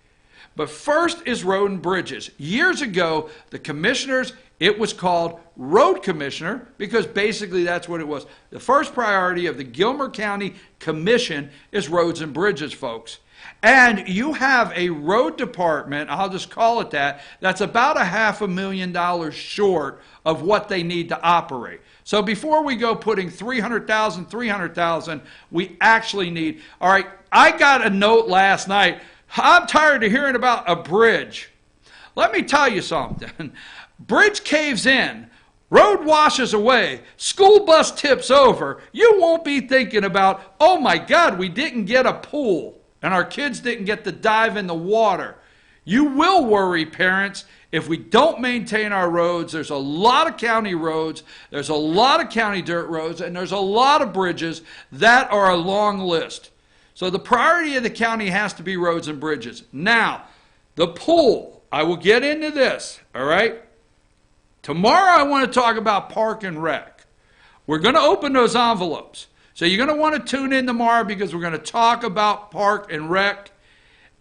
[SPEAKER 1] But first is road and bridges. Years ago, the commissioners, it was called road commissioner because basically that's what it was. The first priority of the Gilmer County Commission is roads and bridges, folks. And you have a road department, I'll just call it that, that's about $500,000 short of what they need to operate. So before we go putting 300,000, we actually need, all right, I got a note last night. I'm tired of hearing about a bridge. Let me tell you something. Bridge caves in, road washes away, school bus tips over. You won't be thinking about, oh my God, we didn't get a pool and our kids didn't get to dive in the water. You will worry, parents, if we don't maintain our roads. There's a lot of county roads, there's a lot of county dirt roads, and there's a lot of bridges that are a long list. So the priority of the county has to be roads and bridges. Now, the pool, I will get into this, all right? Tomorrow I want to talk about Park and Rec. We're going to open those envelopes. So you're going to want to tune in tomorrow because we're going to talk about Park and Rec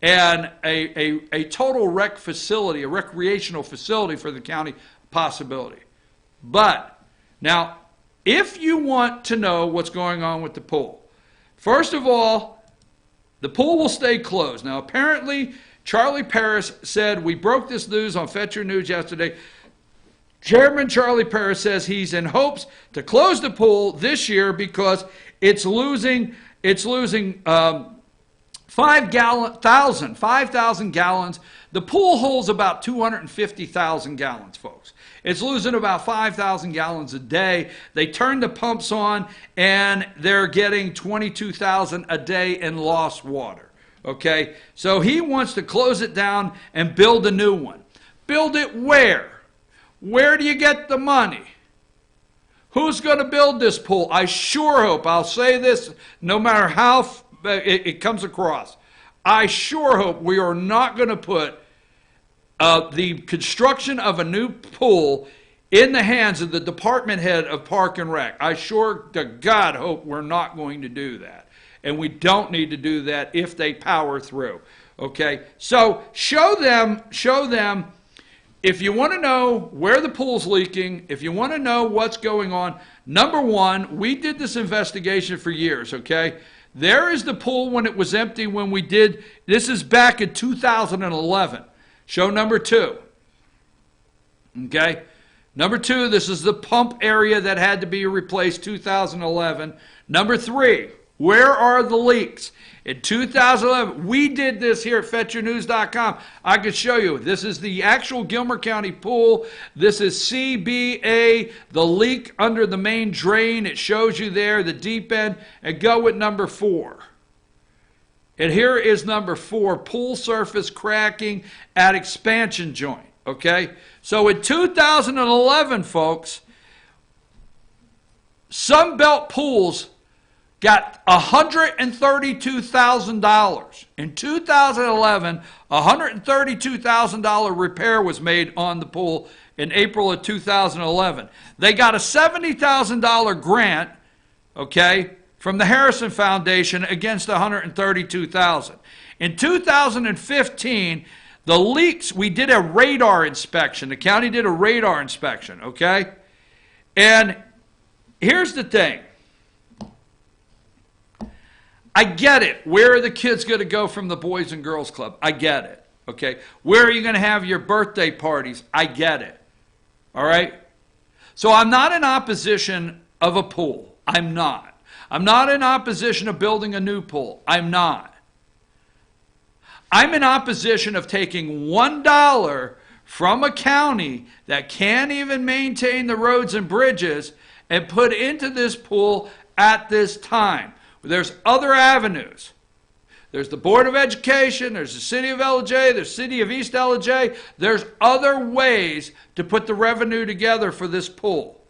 [SPEAKER 1] and a total rec facility, a recreational facility for the county possibility. But now, if you want to know what's going on with the pool, first of all, the pool will stay closed. Now, apparently, Charlie Paris said, we broke this news on Fetcher News yesterday. Chairman Charlie Paris says he's in hopes to close the pool this year because it's losing 5,000 gallons. The pool holds about 250,000 gallons, folks. It's losing about 5,000 gallons a day. They turn the pumps on, and they're getting 22,000 a day in lost water. Okay? So he wants to close it down and build a new one. Build it where? Where do you get the money? Who's going to build this pool? I sure hope, I'll say this no matter how it comes across, I sure hope we are not going to put the construction of a new pool in the hands of the department head of Park and Rec. I sure to God hope we're not going to do that. And we don't need to do that if they power through. Okay? So show them, if you want to know where the pool's leaking, if you want to know what's going on, number one, we did this investigation for years, okay? There is the pool when it was empty when we did, this is back in 2011. Show number two. Okay? Number two, this is the pump area that had to be replaced 2011. Number three, where are the leaks? In 2011, we did this here at FetchYourNews.com. I could show you. This is the actual Gilmer County pool. This is CBA, the leak under the main drain. It shows you there, the deep end. And go with number 4. And here is number 4, pool surface cracking at expansion joint. Okay? So in 2011, folks, Sunbelt Pools got $132,000. In 2011, $132,000 repair was made on the pool in April of 2011. They got a $70,000 grant, okay, from the Harrison Foundation against $132,000. In 2015, the leaks, we did a radar inspection. The county did a radar inspection, okay? And here's the thing. I get it. Where are the kids going to go from the Boys and Girls Club? I get it. Okay. Where are you going to have your birthday parties? I get it. All right. So I'm not in opposition of a pool. I'm not. I'm not in opposition of building a new pool. I'm not. I'm in opposition of taking $1 from a county that can't even maintain the roads and bridges and put into this pool at this time. There's other avenues. There's the Board of Education, there's the City of LJ, there's the City of East LJ. There's other ways to put the revenue together for this pool.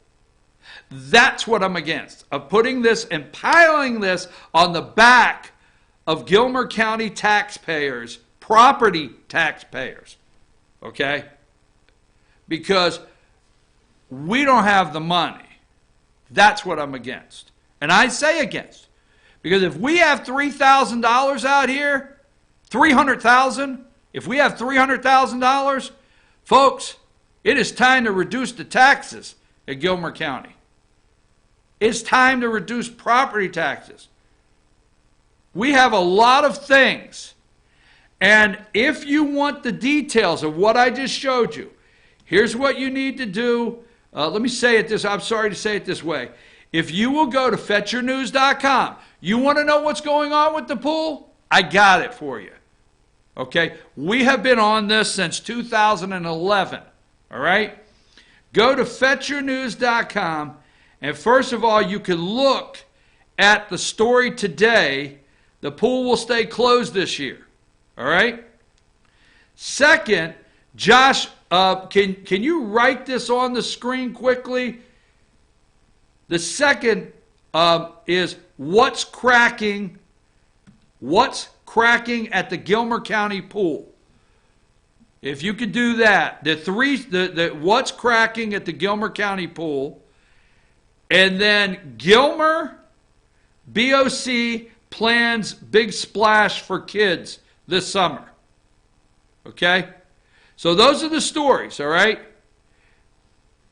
[SPEAKER 1] That's what I'm against, of putting this and piling this on the back of Gilmer County taxpayers, property taxpayers, okay? Because we don't have the money. That's what I'm against. And I say against. Because if we have $3,000 out here, $300,000, if we have $300,000, folks, it is time to reduce the taxes at Gilmer County. It's time to reduce property taxes. We have a lot of things. And if you want the details of what I just showed you, here's what you need to do. Let me say it this, I'm sorry to say it this way. If you will go to FetchYourNews.com, you want to know what's going on with the pool? I got it for you. Okay? We have been on this since 2011. All right? Go to FetchYourNews.com, and first of all, you can look at the story today. The pool will stay closed this year. All right? Second, Josh, can you write this on the screen quickly? The second is what's cracking at the Gilmer County pool. If you could do that, what's cracking at the Gilmer County pool, and then Gilmer BOC plans big splash for kids this summer. Okay? So those are the stories, all right?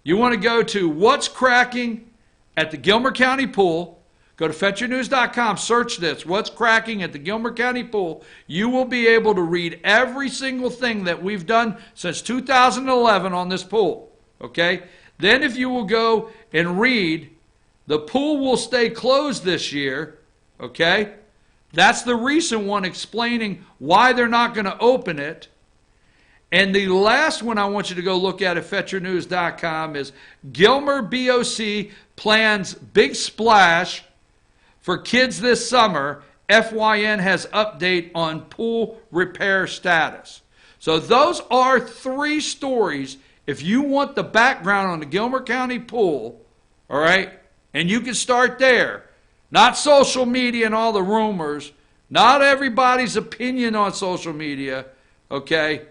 [SPEAKER 1] You want to go to what's cracking at the Gilmer County pool. Go to FetchYourNews.com, search this, what's cracking at the Gilmer County pool. You will be able to read every single thing that we've done since 2011 on this pool. Okay? Then if you will go and read, the pool will stay closed this year. Okay? That's the recent one explaining why they're not going to open it. And the last one I want you to go look at FetchYourNews.com is Gilmer BOC plans big splash for kids this summer. FYN has update on pool repair status. So those are 3 stories. If you want the background on the Gilmer County pool, all right, and you can start there. Not social media and all the rumors. Not everybody's opinion on social media, okay?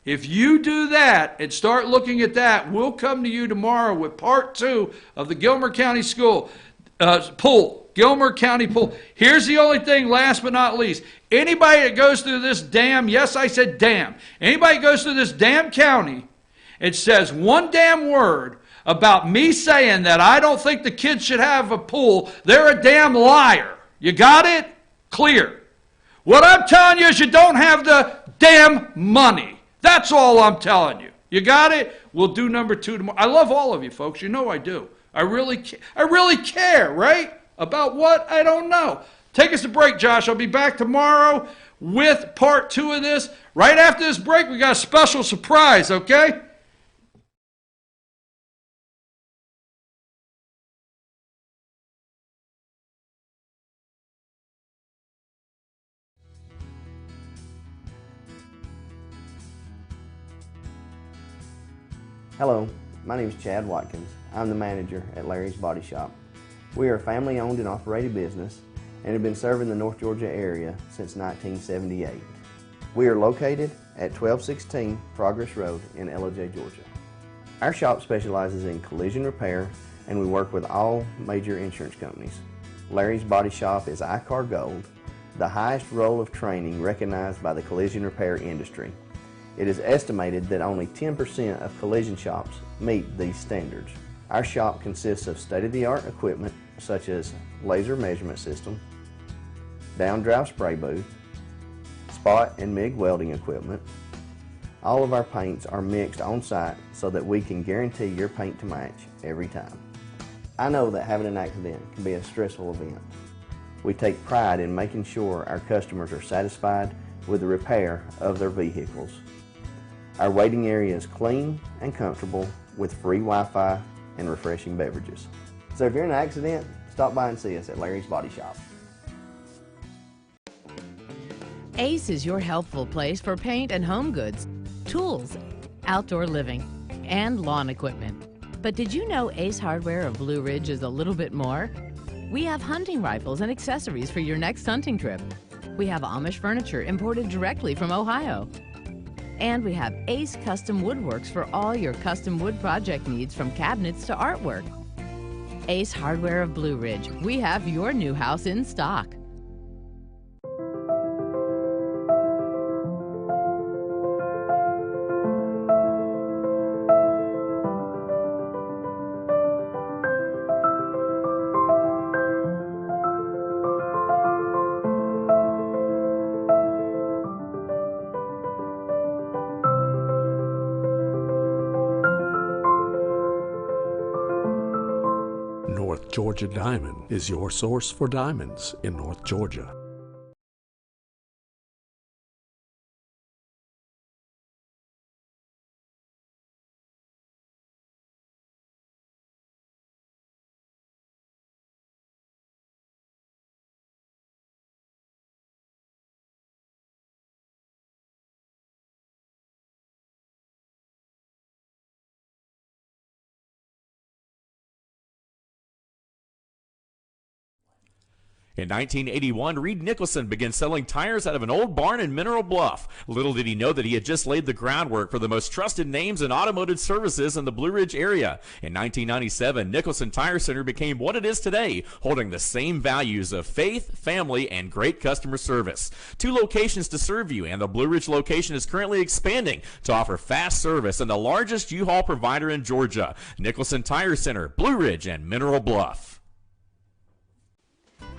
[SPEAKER 1] If you do that and start looking at that, we'll come to you tomorrow with part 2 of the Gilmer County pool. Gilmer County pool. Here's the only thing, last but not least. Anybody that goes through this damn, yes, I said damn. Anybody that goes through this damn county and says one damn word about me saying that I don't think the kids should have a pool, they're a damn liar. You got it? Clear. What I'm telling you is you don't have the damn money. That's all I'm telling you. You got it? We'll do number 2 tomorrow. I love all of you folks. You know I do. I really care, right? About what? I don't know. Take us a break, Josh. I'll be back tomorrow with part 2 of this. Right after this break, we got a special surprise, okay?
[SPEAKER 4] Hello, my name is Chad Watkins. I'm the manager at Larry's Body Shop. We are a family-owned and operated business and have been serving the North Georgia area since 1978. We are located at 1216 Progress Road in LJ, Georgia. Our shop specializes in collision repair and we work with all major insurance companies. Larry's Body Shop is ICAR Gold, the highest role of training recognized by the collision repair industry. It is estimated that only 10% of collision shops meet these standards. Our shop consists of state-of-the-art equipment such as laser measurement system, down-drive spray booth, spot and MIG welding equipment. All of our paints are mixed on site so that we can guarantee your paint to match every time. I know that having an accident can be a stressful event. We take pride in making sure our customers are satisfied with the repair of their vehicles. Our waiting area is clean and comfortable with free Wi-Fi and refreshing beverages. So if you're in an accident, stop by and see us at Larry's Body Shop.
[SPEAKER 5] Ace is your helpful place for paint and home goods, tools, outdoor living, and lawn equipment. But did you know Ace Hardware of Blue Ridge is a little bit more? We have hunting rifles and accessories for your next hunting trip. We have Amish furniture imported directly from Ohio. And we have Ace Custom Woodworks for all your custom wood project needs from cabinets to artwork. Ace Hardware of Blue Ridge, we have your new house in stock.
[SPEAKER 6] North Georgia Diamond is your source for diamonds in North Georgia.
[SPEAKER 7] In 1981, Reed Nicholson began selling tires out of an old barn in Mineral Bluff. Little did he know that he had just laid the groundwork for the most trusted names in automotive services in the Blue Ridge area. In 1997, Nicholson Tire Center became what it is today, holding the same values of faith, family, and great customer service. 2 locations to serve you, and the Blue Ridge location is currently expanding to offer fast service and the largest U-Haul provider in Georgia. Nicholson Tire Center, Blue Ridge, and Mineral Bluff.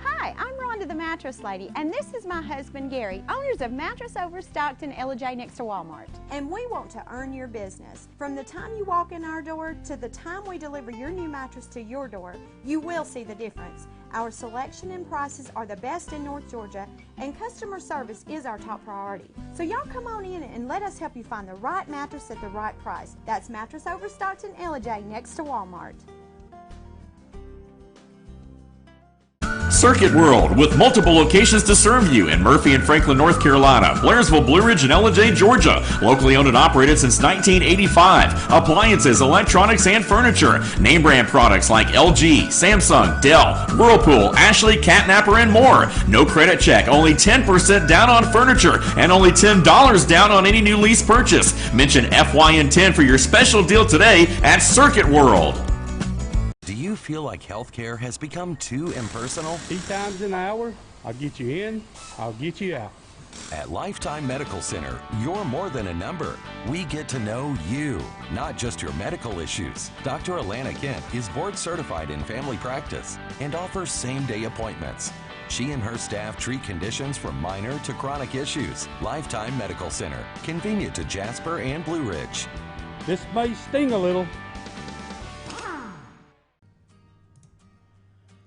[SPEAKER 8] Hi, I'm Rhonda the Mattress Lady, and this is my husband Gary, owners of Mattress Overstocked in LJ next to Walmart. And we want to earn your business. From the time you walk in our door to the time we deliver your new mattress to your door, you will see the difference. Our selection and prices are the best in North Georgia, and customer service is our top priority. So y'all come on in and let us help you find the right mattress at the right price. That's Mattress Overstocked in LJ next to Walmart.
[SPEAKER 7] Circuit World, with multiple locations to serve you in Murphy and Franklin, North Carolina, Blairsville, Blue Ridge, and Ellijay, Georgia. Locally owned and operated since 1985. Appliances, electronics, and furniture. Name brand products like LG, Samsung, Dell, Whirlpool, Ashley, Catnapper, and more. No credit check, only 10% down on furniture, and only $10 down on any new lease purchase. Mention FYN10 for your special deal today at Circuit World.
[SPEAKER 9] Do you feel like healthcare has become too impersonal?
[SPEAKER 10] 3 times an hour, I'll get you in, I'll get you out.
[SPEAKER 9] At Lifetime Medical Center, you're more than a number. We get to know you, not just your medical issues. Dr. Alana Kent is board certified in family practice and offers same-day appointments. She and her staff treat conditions from minor to chronic issues. Lifetime Medical Center, convenient to Jasper and Blue Ridge.
[SPEAKER 10] This may sting a little.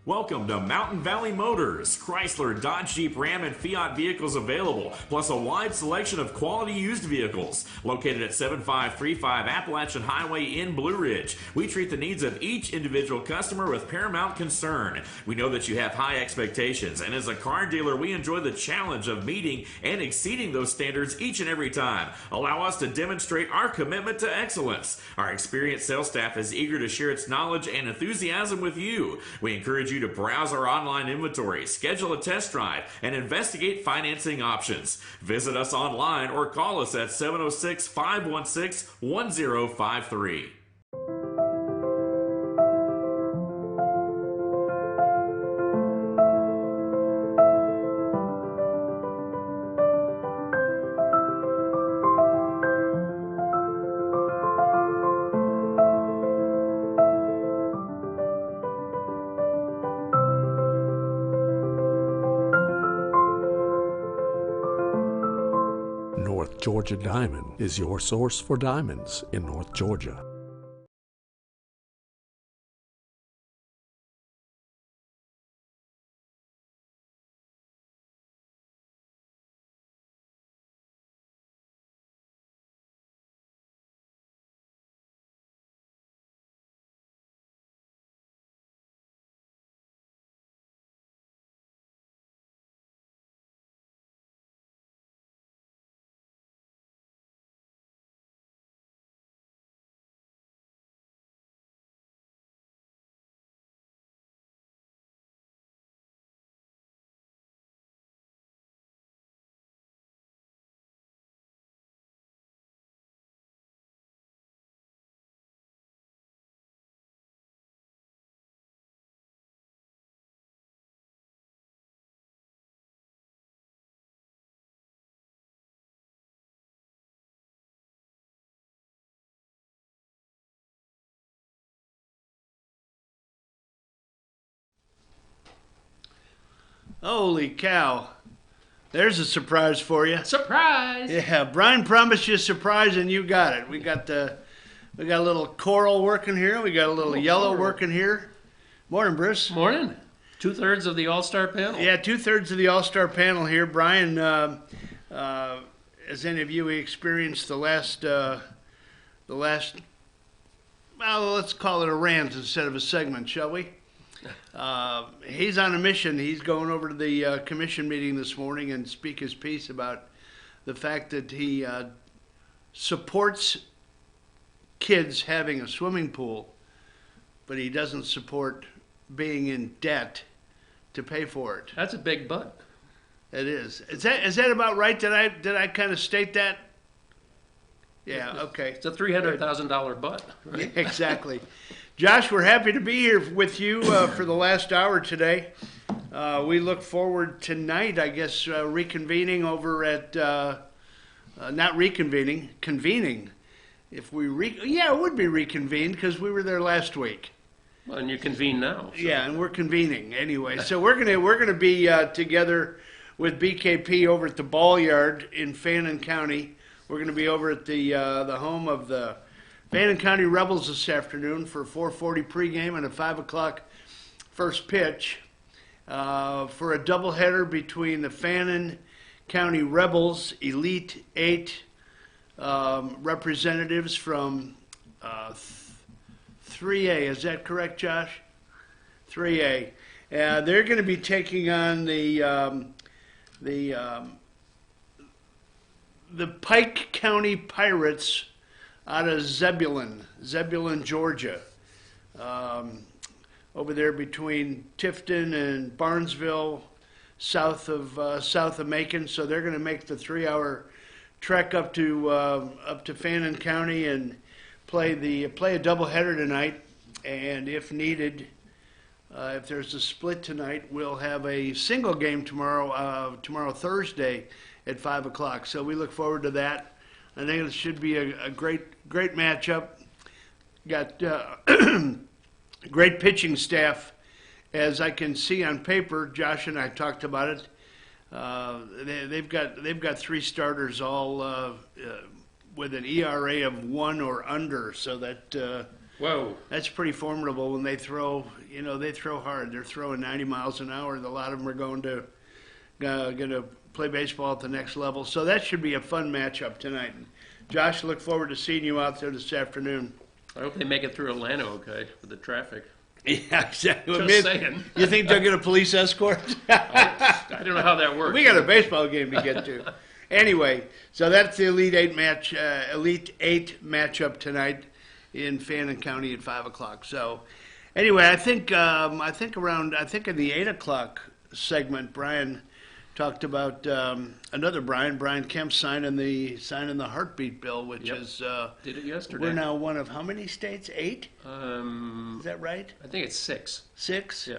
[SPEAKER 7] Welcome to Mountain Valley Motors. Chrysler, Dodge, Jeep, Ram, and Fiat vehicles available, plus a wide selection of quality used vehicles. Located at 7535 Appalachian Highway in Blue Ridge, we treat the needs of each individual customer with paramount concern. We know that you have high expectations, and as a car dealer, we enjoy the challenge of meeting and exceeding those standards each and every time. Allow us to demonstrate our commitment to excellence. Our experienced sales staff is eager to share its knowledge and enthusiasm with you. We encourage you to browse our online inventory, schedule a test drive, and investigate financing options. Visit us online or call us at 706-516-1053.
[SPEAKER 6] North Georgia Diamond is your source for diamonds in North Georgia.
[SPEAKER 11] Holy cow. There's a surprise for you.
[SPEAKER 12] Surprise!
[SPEAKER 11] Yeah, Brian promised you a surprise and you got it. We got a little coral working here. We got a little yellow
[SPEAKER 12] coral
[SPEAKER 11] working here. Morning, Bruce.
[SPEAKER 12] Morning. 2/3 of the All-Star panel.
[SPEAKER 11] Yeah, 2/3 of the All-Star panel here. Brian, as any of you experienced the last, well, let's call it a rant instead of a segment, shall we? He's on a mission. He's going over to the commission meeting this morning and speak his piece about the fact that he supports kids having a swimming pool, but he doesn't support being in debt to pay for it.
[SPEAKER 12] That's a big but.
[SPEAKER 11] It is. Is that about right? Did I kind of state that? Yeah. Okay.
[SPEAKER 12] It's a $300,000 but. Right?
[SPEAKER 11] Yeah, exactly. Josh, we're happy to be here with you for the last hour today. We look forward tonight, I guess, reconvening over at, not reconvening, convening. If we it would be reconvened because we were there last week.
[SPEAKER 12] Well, and you convene now. So.
[SPEAKER 11] Yeah, and we're convening anyway. So we're gonna be together with BKP over at the Ball Yard in Fannin County. We're gonna be over at the home of the Fannin County Rebels this afternoon for a 4:40 pregame and a 5 o'clock first pitch for a doubleheader between the Fannin County Rebels Elite 8 representatives from 3A. Is that correct, Josh? 3A. They're going to be taking on the Pike County Pirates out of Zebulon, Georgia. Over there between Tifton and Barnesville, south of Macon. So they're going to make the 3-hour trek up to Fannin County and play a doubleheader tonight. And if needed, if there's a split tonight, we'll have a single game tomorrow Thursday at 5 o'clock. So we look forward to that. I think it should be a great matchup. Got great pitching staff, as I can see on paper. Josh and I talked about it. They've got 3 starters, all with an ERA of 1 or under. So that that's pretty formidable when they throw. They throw hard. They're throwing 90 miles an hour. A lot of them are going to play baseball at the next level. So that should be a fun matchup tonight. Josh, look forward to seeing you out there this afternoon.
[SPEAKER 12] I hope they make it through Atlanta okay with the traffic.
[SPEAKER 11] Yeah, exactly.
[SPEAKER 12] Just saying.
[SPEAKER 11] You think they'll get a police escort?
[SPEAKER 12] I don't know how that works.
[SPEAKER 11] We got a baseball game to get to. Anyway, so that's the Elite Eight matchup tonight in Fannin County at 5 o'clock. So, anyway, I think in the 8 o'clock segment, Brian talked about another Brian Kemp signing the heartbeat bill, which is
[SPEAKER 12] did it yesterday.
[SPEAKER 11] We're now one of how many states? 8? Is that right?
[SPEAKER 12] I think it's 6.
[SPEAKER 11] 6?
[SPEAKER 12] Yeah,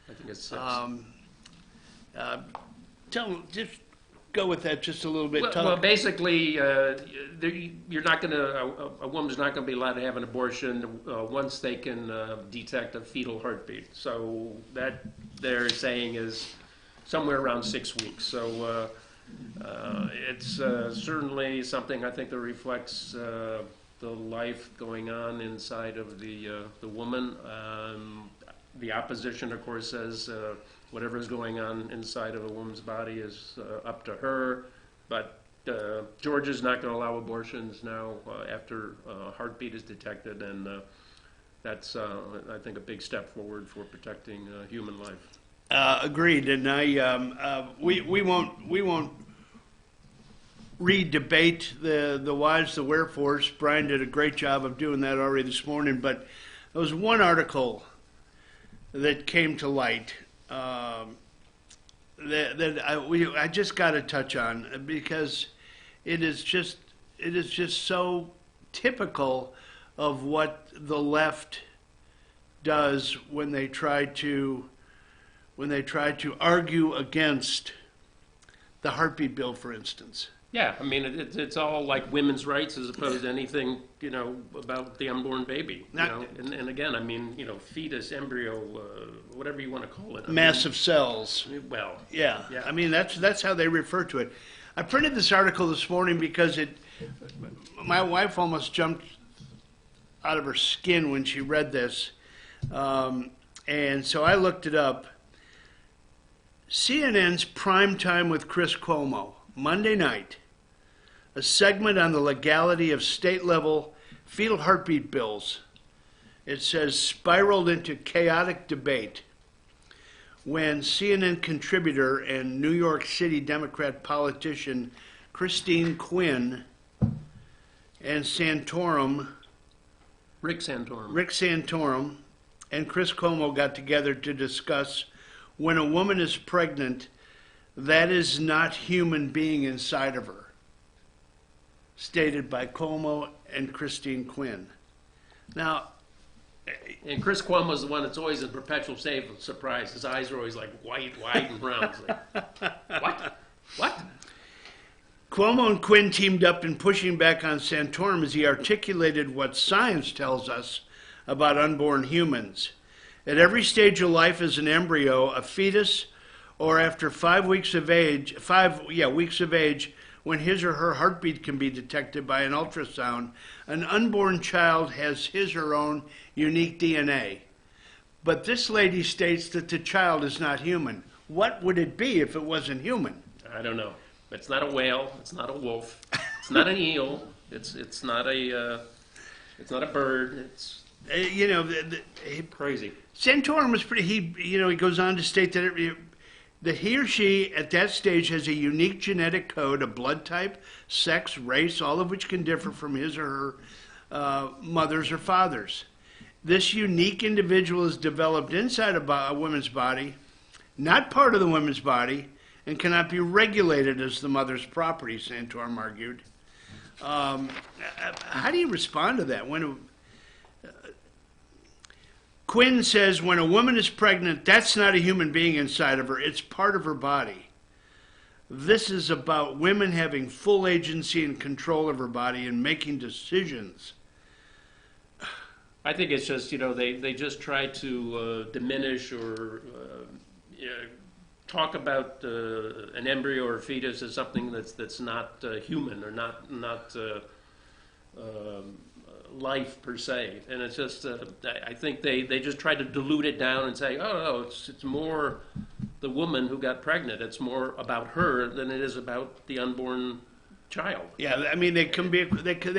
[SPEAKER 12] I think it's 6.
[SPEAKER 11] Just go with that just a little bit.
[SPEAKER 12] Well, basically, you're not going to. A woman's not going to be allowed to have an abortion once they can detect a fetal heartbeat. So that they're saying is somewhere around 6 weeks. So it's certainly something I think that reflects the life going on inside of the woman. The opposition, of course, says whatever is going on inside of a woman's body is up to her. But Georgia's not going to allow abortions now after a heartbeat is detected, and that's, I think, a big step forward for protecting human life.
[SPEAKER 11] Agreed, and we won't re-debate the whys, the wherefores. Brian did a great job of doing that already this morning, but there was one article that came to light that I just got to touch on, because it is just so typical of what the left does when they try to argue against the heartbeat bill, for instance.
[SPEAKER 12] Yeah, I mean, it's all like women's rights as opposed to anything, about the unborn baby. And again, I mean, fetus, embryo, whatever you want to call it.
[SPEAKER 11] Massive cells.
[SPEAKER 12] Well,
[SPEAKER 11] yeah. I mean, that's how they refer to it. I printed this article this morning because my wife almost jumped out of her skin when she read this. And so I looked it up. CNN's Prime Time with Chris Cuomo, Monday night, a segment on the legality of state-level fetal heartbeat bills. It says spiraled into chaotic debate when CNN contributor and New York City Democrat politician Christine Quinn and Rick Santorum and Chris Cuomo got together to discuss when a woman is pregnant, that is not human being inside of her. Stated by Cuomo and Christine Quinn. Now,
[SPEAKER 12] and Chris Cuomo's the one that's always in perpetual state of surprise. His eyes are always like white and brown. It's like, what?
[SPEAKER 11] Cuomo and Quinn teamed up in pushing back on Santorum as he articulated what science tells us about unborn humans. At every stage of life as an embryo, a fetus, or after 5 weeks of age, when his or her heartbeat can be detected by an ultrasound, an unborn child has his or her own unique DNA. But this lady states that the child is not human. What would it be if it wasn't human?
[SPEAKER 12] I don't know. It's not a whale. It's not a wolf. It's not an eel. It's not a bird. It's
[SPEAKER 11] crazy. Santorum was pretty. He goes on to state that he or she at that stage has a unique genetic code, a blood type, sex, race, all of which can differ from his or her mother's or father's. This unique individual is developed inside a woman's body, not part of the woman's body, and cannot be regulated as the mother's property, Santorum argued. How do you respond to that? Quinn says when a woman is pregnant, that's not a human being inside of her, it's part of her body. This is about women having full agency and control of her body and making decisions.
[SPEAKER 12] I think it's just, they just try to diminish or talk about an embryo or fetus as something that's not human or not life per se. And it's just, I think they just try to dilute it down and say, oh, no, it's more the woman who got pregnant. It's more about her than it is about the unborn child.
[SPEAKER 11] Yeah, I mean, they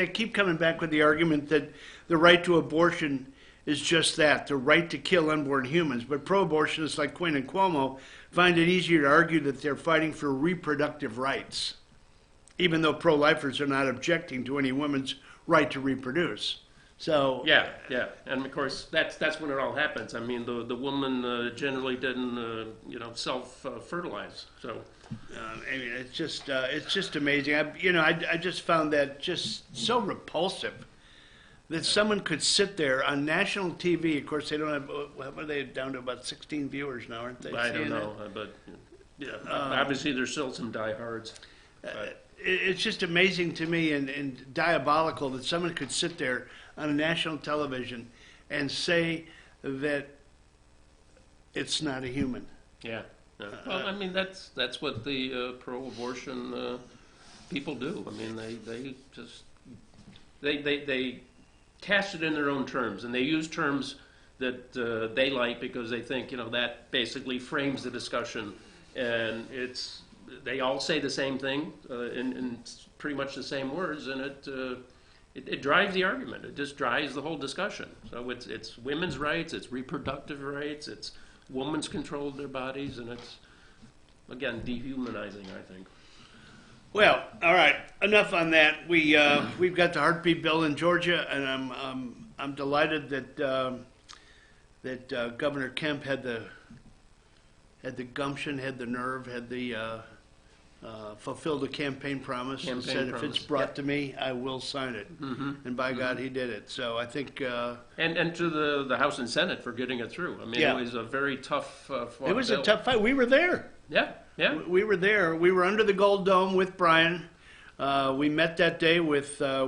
[SPEAKER 11] keep coming back with the argument that the right to abortion is just that, the right to kill unborn humans. But pro-abortionists like Quinn and Cuomo find it easier to argue that they're fighting for reproductive rights, even though pro-lifers are not objecting to any woman's right to reproduce. So
[SPEAKER 12] yeah, and of course that's when it all happens. I mean, the woman generally didn't self-fertilize. So
[SPEAKER 11] I mean, it's just amazing. I just found that just so repulsive that someone could sit there on national TV. Of course, they don't have. What are they down to? About 16 viewers now, aren't they?
[SPEAKER 12] I don't know, but yeah, obviously there's still some diehards.
[SPEAKER 11] It's just amazing to me and diabolical that someone could sit there on a national television and say that it's not a human.
[SPEAKER 12] Yeah. Well, I mean, that's what the pro-abortion people do. I mean, they cast it in their own terms, and they use terms that they like because they think that basically frames the discussion, and they all say the same thing in pretty much the same words, and it drives the argument. It just drives the whole discussion. So it's women's rights, it's reproductive rights, it's women's control of their bodies, and it's, again, dehumanizing, I think.
[SPEAKER 11] Well, all right, enough on that. We've got the heartbeat bill in Georgia, and I'm delighted that Governor Kemp had the gumption, had the nerve, had the fulfilled a campaign promise and said, if it's brought to me, I will sign it. Mm-hmm. And by God, he did it. So I think...
[SPEAKER 12] and to the House and Senate for getting it through. I mean, it was a very tough fight.
[SPEAKER 11] It was a tough fight. We were there.
[SPEAKER 12] Yeah.
[SPEAKER 11] We were there. We were under the Gold Dome with Brian. We met that day with Fannin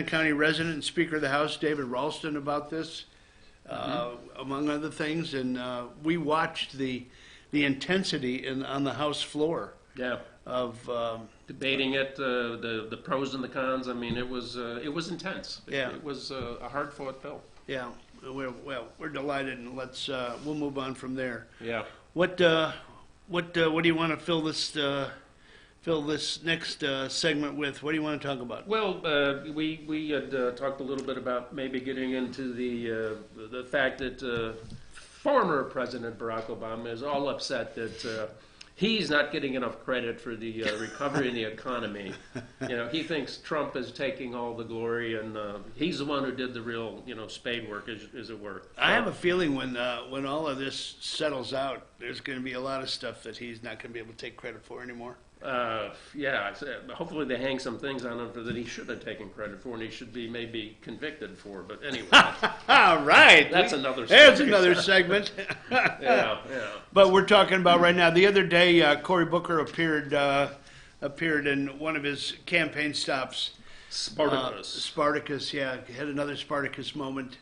[SPEAKER 11] County resident and Speaker of the House, David Ralston, about this, among other things. And we watched the intensity on the House floor.
[SPEAKER 12] Yeah.
[SPEAKER 11] Of
[SPEAKER 12] debating it, the pros and the cons. I mean, it was intense. It was a hard-fought bill.
[SPEAKER 11] Yeah. We're delighted, and we'll move on from there.
[SPEAKER 12] Yeah.
[SPEAKER 11] What do you want to fill this next segment with? What do you want to talk about?
[SPEAKER 12] Well, we had talked a little bit about maybe getting into the fact that former President Barack Obama is all upset that he's not getting enough credit for the recovery in the economy. He thinks Trump is taking all the glory, and he's the one who did the real, spade work, as it were.
[SPEAKER 11] I have a feeling when all of this settles out, there's going to be a lot of stuff that he's not going to be able to take credit for anymore.
[SPEAKER 12] Hopefully they hang some things on him that he should have taken credit for, and he should be maybe convicted for. But anyway,
[SPEAKER 11] all right,
[SPEAKER 12] that's another.
[SPEAKER 11] There's another segment.
[SPEAKER 12] Yeah.
[SPEAKER 11] But we're talking about right now. The other day, Cory Booker appeared in one of his campaign stops. Spartacus, yeah, had another Spartacus moment,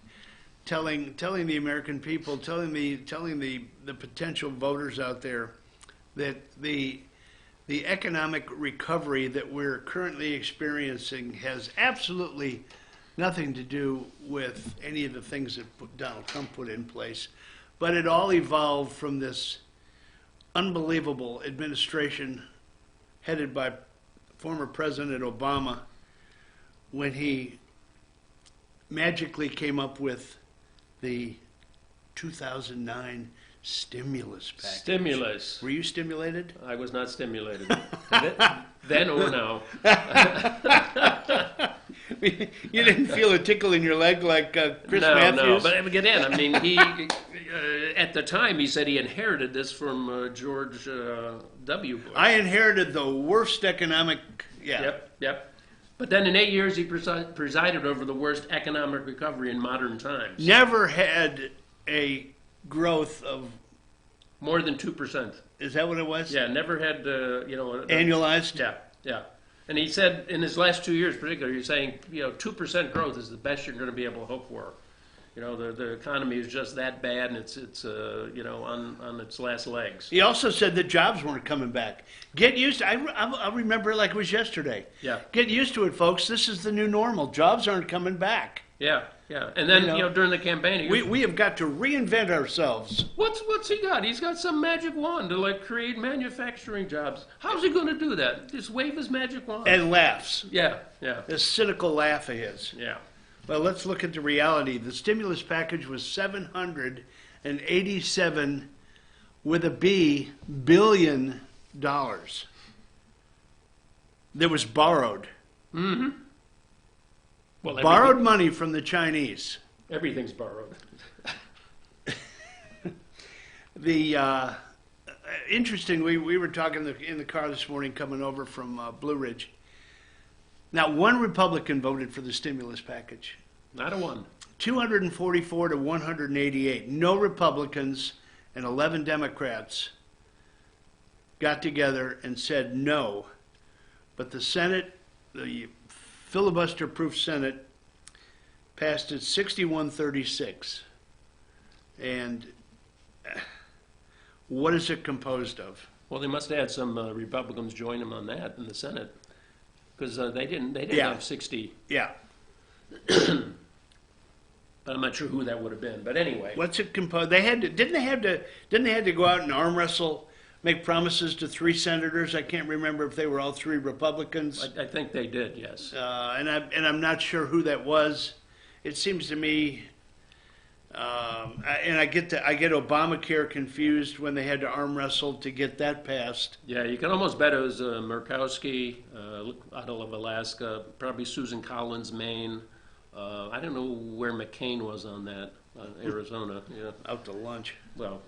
[SPEAKER 11] telling the American people, telling the potential voters out there that the economic recovery that we're currently experiencing has absolutely nothing to do with any of the things that Donald Trump put in place, but it all evolved from this unbelievable administration headed by former President Obama when he magically came up with the 2009 stimulus package.
[SPEAKER 12] Stimulus.
[SPEAKER 11] Were you stimulated?
[SPEAKER 12] I was not stimulated. Then or now.
[SPEAKER 11] You didn't feel a tickle in your leg like Chris Matthews?
[SPEAKER 12] No, but again, I mean, he at the time he said he inherited this from George W. Bush.
[SPEAKER 11] I inherited the worst economic. Yeah.
[SPEAKER 12] Yep. But then in 8 years he presided over the worst economic recovery in modern times.
[SPEAKER 11] Never had a growth of
[SPEAKER 12] more than 2%.
[SPEAKER 11] Is that what it was?
[SPEAKER 12] Yeah, never had
[SPEAKER 11] annualized.
[SPEAKER 12] Yeah. And he said in his last 2 years, particularly, he's saying 2% growth is the best you're going to be able to hope for. The economy is just that bad, and it's on its last legs.
[SPEAKER 11] He also said that jobs weren't coming back. Get used to I remember it like it was yesterday.
[SPEAKER 12] Yeah.
[SPEAKER 11] Get used to it, folks. This is the new normal. Jobs aren't coming back.
[SPEAKER 12] Yeah. And then, during the campaign...
[SPEAKER 11] We have got to reinvent ourselves.
[SPEAKER 12] What's he got? He's got some magic wand to, create manufacturing jobs. How's he going to do that? Just wave his magic wand?
[SPEAKER 11] And laughs.
[SPEAKER 12] Yeah.
[SPEAKER 11] This cynical laugh of his.
[SPEAKER 12] Yeah.
[SPEAKER 11] Well, let's look at the reality. The stimulus package was $787 with a B billion dollars that was borrowed.
[SPEAKER 12] Mm-hmm. Well,
[SPEAKER 11] borrowed money from the Chinese.
[SPEAKER 12] Everything's borrowed.
[SPEAKER 11] Interesting, we were talking in the car this morning coming over from Blue Ridge. Not one Republican voted for the stimulus package.
[SPEAKER 12] Not a one.
[SPEAKER 11] 244 to 188. No Republicans and 11 Democrats got together and said no. But the Senate, the filibuster-proof Senate, passed it 61-36. And what is it composed of?
[SPEAKER 12] Well, they must have had some Republicans join them on that in the Senate. Because they didn't have 60.
[SPEAKER 11] Yeah.
[SPEAKER 12] But I'm not sure who that would have been. But anyway.
[SPEAKER 11] What's it composed? Didn't they have to go out and arm wrestle, make promises to 3 senators? I can't remember if they were all 3 Republicans.
[SPEAKER 12] I think they did, yes.
[SPEAKER 11] And I'm not sure who that was. It seems to me, and I get Obamacare confused when they had to arm wrestle to get that passed.
[SPEAKER 12] Yeah, you can almost bet it was Murkowski out of Alaska, probably Susan Collins, Maine. I don't know where McCain was on that, Arizona. Yeah.
[SPEAKER 11] Out to lunch.
[SPEAKER 12] Well,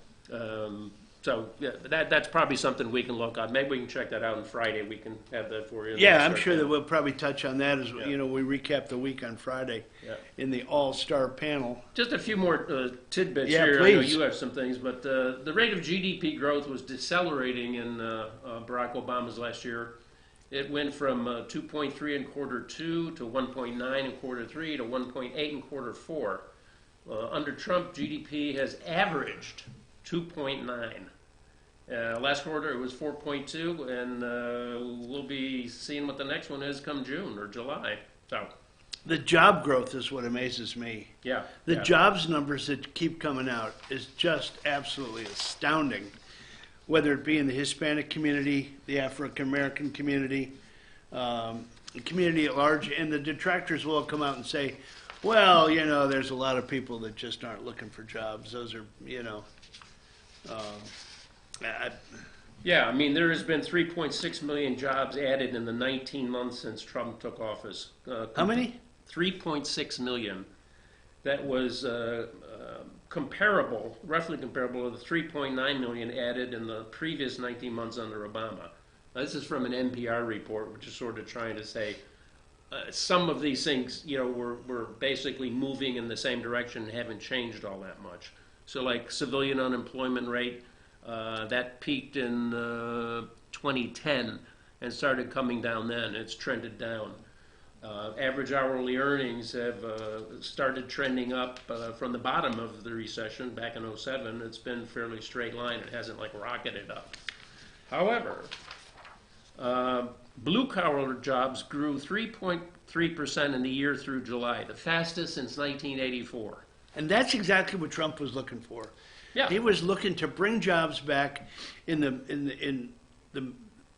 [SPEAKER 12] so yeah, that's probably something we can look at. Maybe we can check that out on Friday. We can have that for you.
[SPEAKER 11] Yeah, I'm sure that we'll probably touch on that as we recap the week on Friday in the all-star panel.
[SPEAKER 12] Just a few more tidbits here.
[SPEAKER 11] Please.
[SPEAKER 12] I know you have some things, but the rate of GDP growth was decelerating in Barack Obama's last year. It went from 2.3 in quarter 2 to 1.9 in quarter 3 to 1.8 in quarter 4. Under Trump, GDP has averaged 2.9. Last quarter it was 4.2, and we'll be seeing what the next one is come June or July. So
[SPEAKER 11] the job growth is what amazes me.
[SPEAKER 12] Yeah.
[SPEAKER 11] The jobs numbers that keep coming out is just absolutely astounding. Whether it be in the Hispanic community, the African American community, the community at large, and the detractors will come out and say, well, there's a lot of people that just aren't looking for jobs. Those are,
[SPEAKER 12] Yeah, I mean, there has been 3.6 million jobs added in the 19 months since Trump took office.
[SPEAKER 11] How many?
[SPEAKER 12] 3.6 million. That was roughly comparable to the 3.9 million added in the previous 19 months under Obama. Now, this is from an NPR report, which is sort of trying to say some of these things, were basically moving in the same direction and haven't changed all that much. So, like civilian unemployment rate, that peaked in 2010 and started coming down then. It's trended down. Average hourly earnings have started trending up from the bottom of the recession back in 2007. It's been fairly straight line. It hasn't rocketed up. However, blue-collar jobs grew 3.3% in the year through July, the fastest since 1984.
[SPEAKER 11] And that's exactly what Trump was looking for.
[SPEAKER 12] Yeah.
[SPEAKER 11] He was looking to bring jobs back in the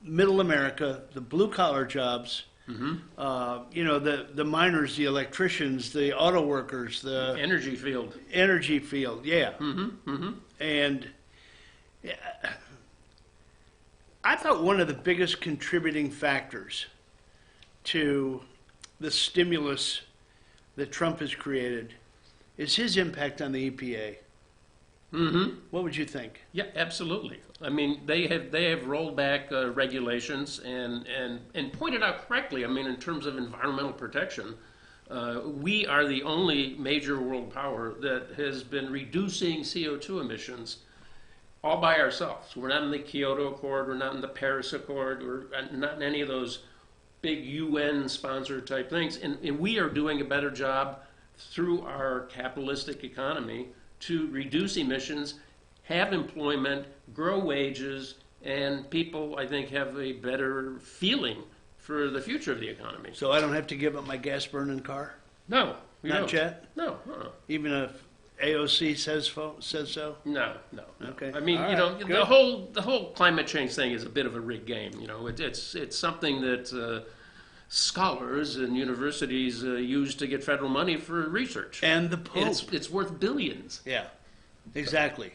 [SPEAKER 11] middle America, the blue-collar jobs, You know, the miners, the electricians, the auto workers, the
[SPEAKER 12] Energy field.
[SPEAKER 11] energy field, yeah. And I thought one of the biggest contributing factors to the stimulus that Trump has created is his impact on the EPA. What would you think?
[SPEAKER 12] Yeah, absolutely. I mean, they have rolled back regulations and pointed out correctly. I mean, in terms of environmental protection, we are the only major world power that has been reducing CO2 emissions all by ourselves. We're not in the Kyoto Accord. We're not in the Paris Accord. We're not in any of those big UN-sponsored type things. And we are doing a better job through our capitalistic economy to reduce emissions, have employment, grow wages, and people, I think, have a better feeling for the future of the economy.
[SPEAKER 11] So I don't have to give up my gas-burning car?
[SPEAKER 12] No. We
[SPEAKER 11] Not
[SPEAKER 12] don't.
[SPEAKER 11] yet?
[SPEAKER 12] No.
[SPEAKER 11] Even if AOC says so?
[SPEAKER 12] No.
[SPEAKER 11] Okay.
[SPEAKER 12] I mean,
[SPEAKER 11] All
[SPEAKER 12] you know,
[SPEAKER 11] right,
[SPEAKER 12] the whole climate change thing is a bit of a rigged game. You know, it's something that scholars and universities use to get federal money for research.
[SPEAKER 11] And the Pope.
[SPEAKER 12] And it's worth billions.
[SPEAKER 11] Yeah, exactly.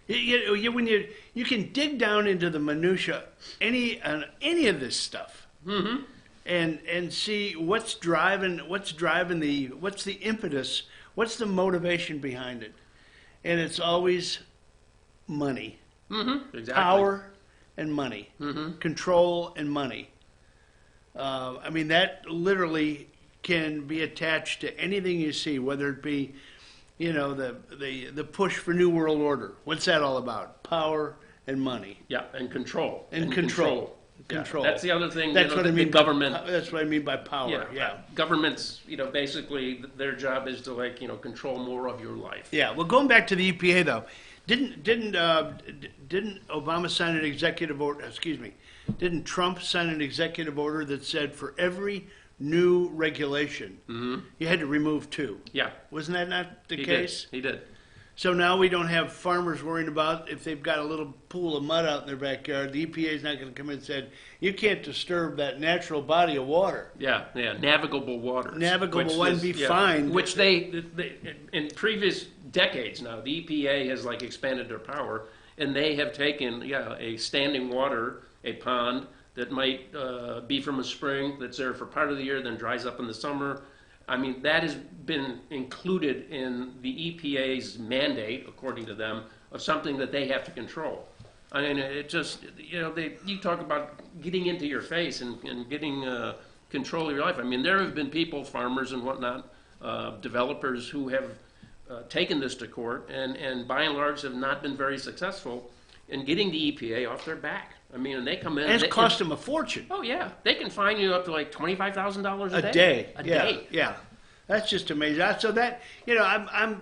[SPEAKER 11] When you can dig down into the minutia, any of this stuff, and see what's driving the impetus, what's the motivation behind it, and it's always money,
[SPEAKER 12] Exactly.
[SPEAKER 11] power, and money, control and money. I mean, that literally can be attached to anything you see, whether it be, you know, the push for New World Order. What's that all about? Power and money.
[SPEAKER 12] Yeah, and control.
[SPEAKER 11] And control.
[SPEAKER 12] Yeah,
[SPEAKER 11] Control.
[SPEAKER 12] that's the other thing.
[SPEAKER 11] That's
[SPEAKER 12] you know,
[SPEAKER 11] what I
[SPEAKER 12] the
[SPEAKER 11] mean.
[SPEAKER 12] Government.
[SPEAKER 11] That's what I mean by power. Yeah.
[SPEAKER 12] Governments, you know, basically their job is to, like, you know, control more of your life.
[SPEAKER 11] Yeah. Well, going back to the EPA though, didn't Obama sign an executive order? Excuse me. Didn't Trump sign an executive order that said for every new regulation, you had to remove 2?
[SPEAKER 12] Yeah.
[SPEAKER 11] Wasn't that not the
[SPEAKER 12] He
[SPEAKER 11] case?
[SPEAKER 12] He did.
[SPEAKER 11] So now we don't have farmers worrying about if they've got a little pool of mud out in their backyard. The EPA is not going to come in and say, you can't disturb that natural body of water.
[SPEAKER 12] Yeah, navigable waters.
[SPEAKER 11] Navigable would be fine.
[SPEAKER 12] Which they, in previous decades now, the EPA has, like, expanded their power, and they have taken, a standing water, a pond that might be from a spring that's there for part of the year, then dries up in the summer. I mean, that has been included in the EPA's mandate, according to them, of something that they have to control. I mean, it just, you know, you talk about getting into your face and getting control of your life. I mean, there have been people, farmers and whatnot, developers who have taken this to court and by and large have not been very successful in getting the EPA off their back. I mean, and they come in.
[SPEAKER 11] And it's cost them a fortune.
[SPEAKER 12] Oh yeah, they can fine you up to like $25,000
[SPEAKER 11] a day.
[SPEAKER 12] A day.
[SPEAKER 11] Yeah, that's just amazing. So that, you know, I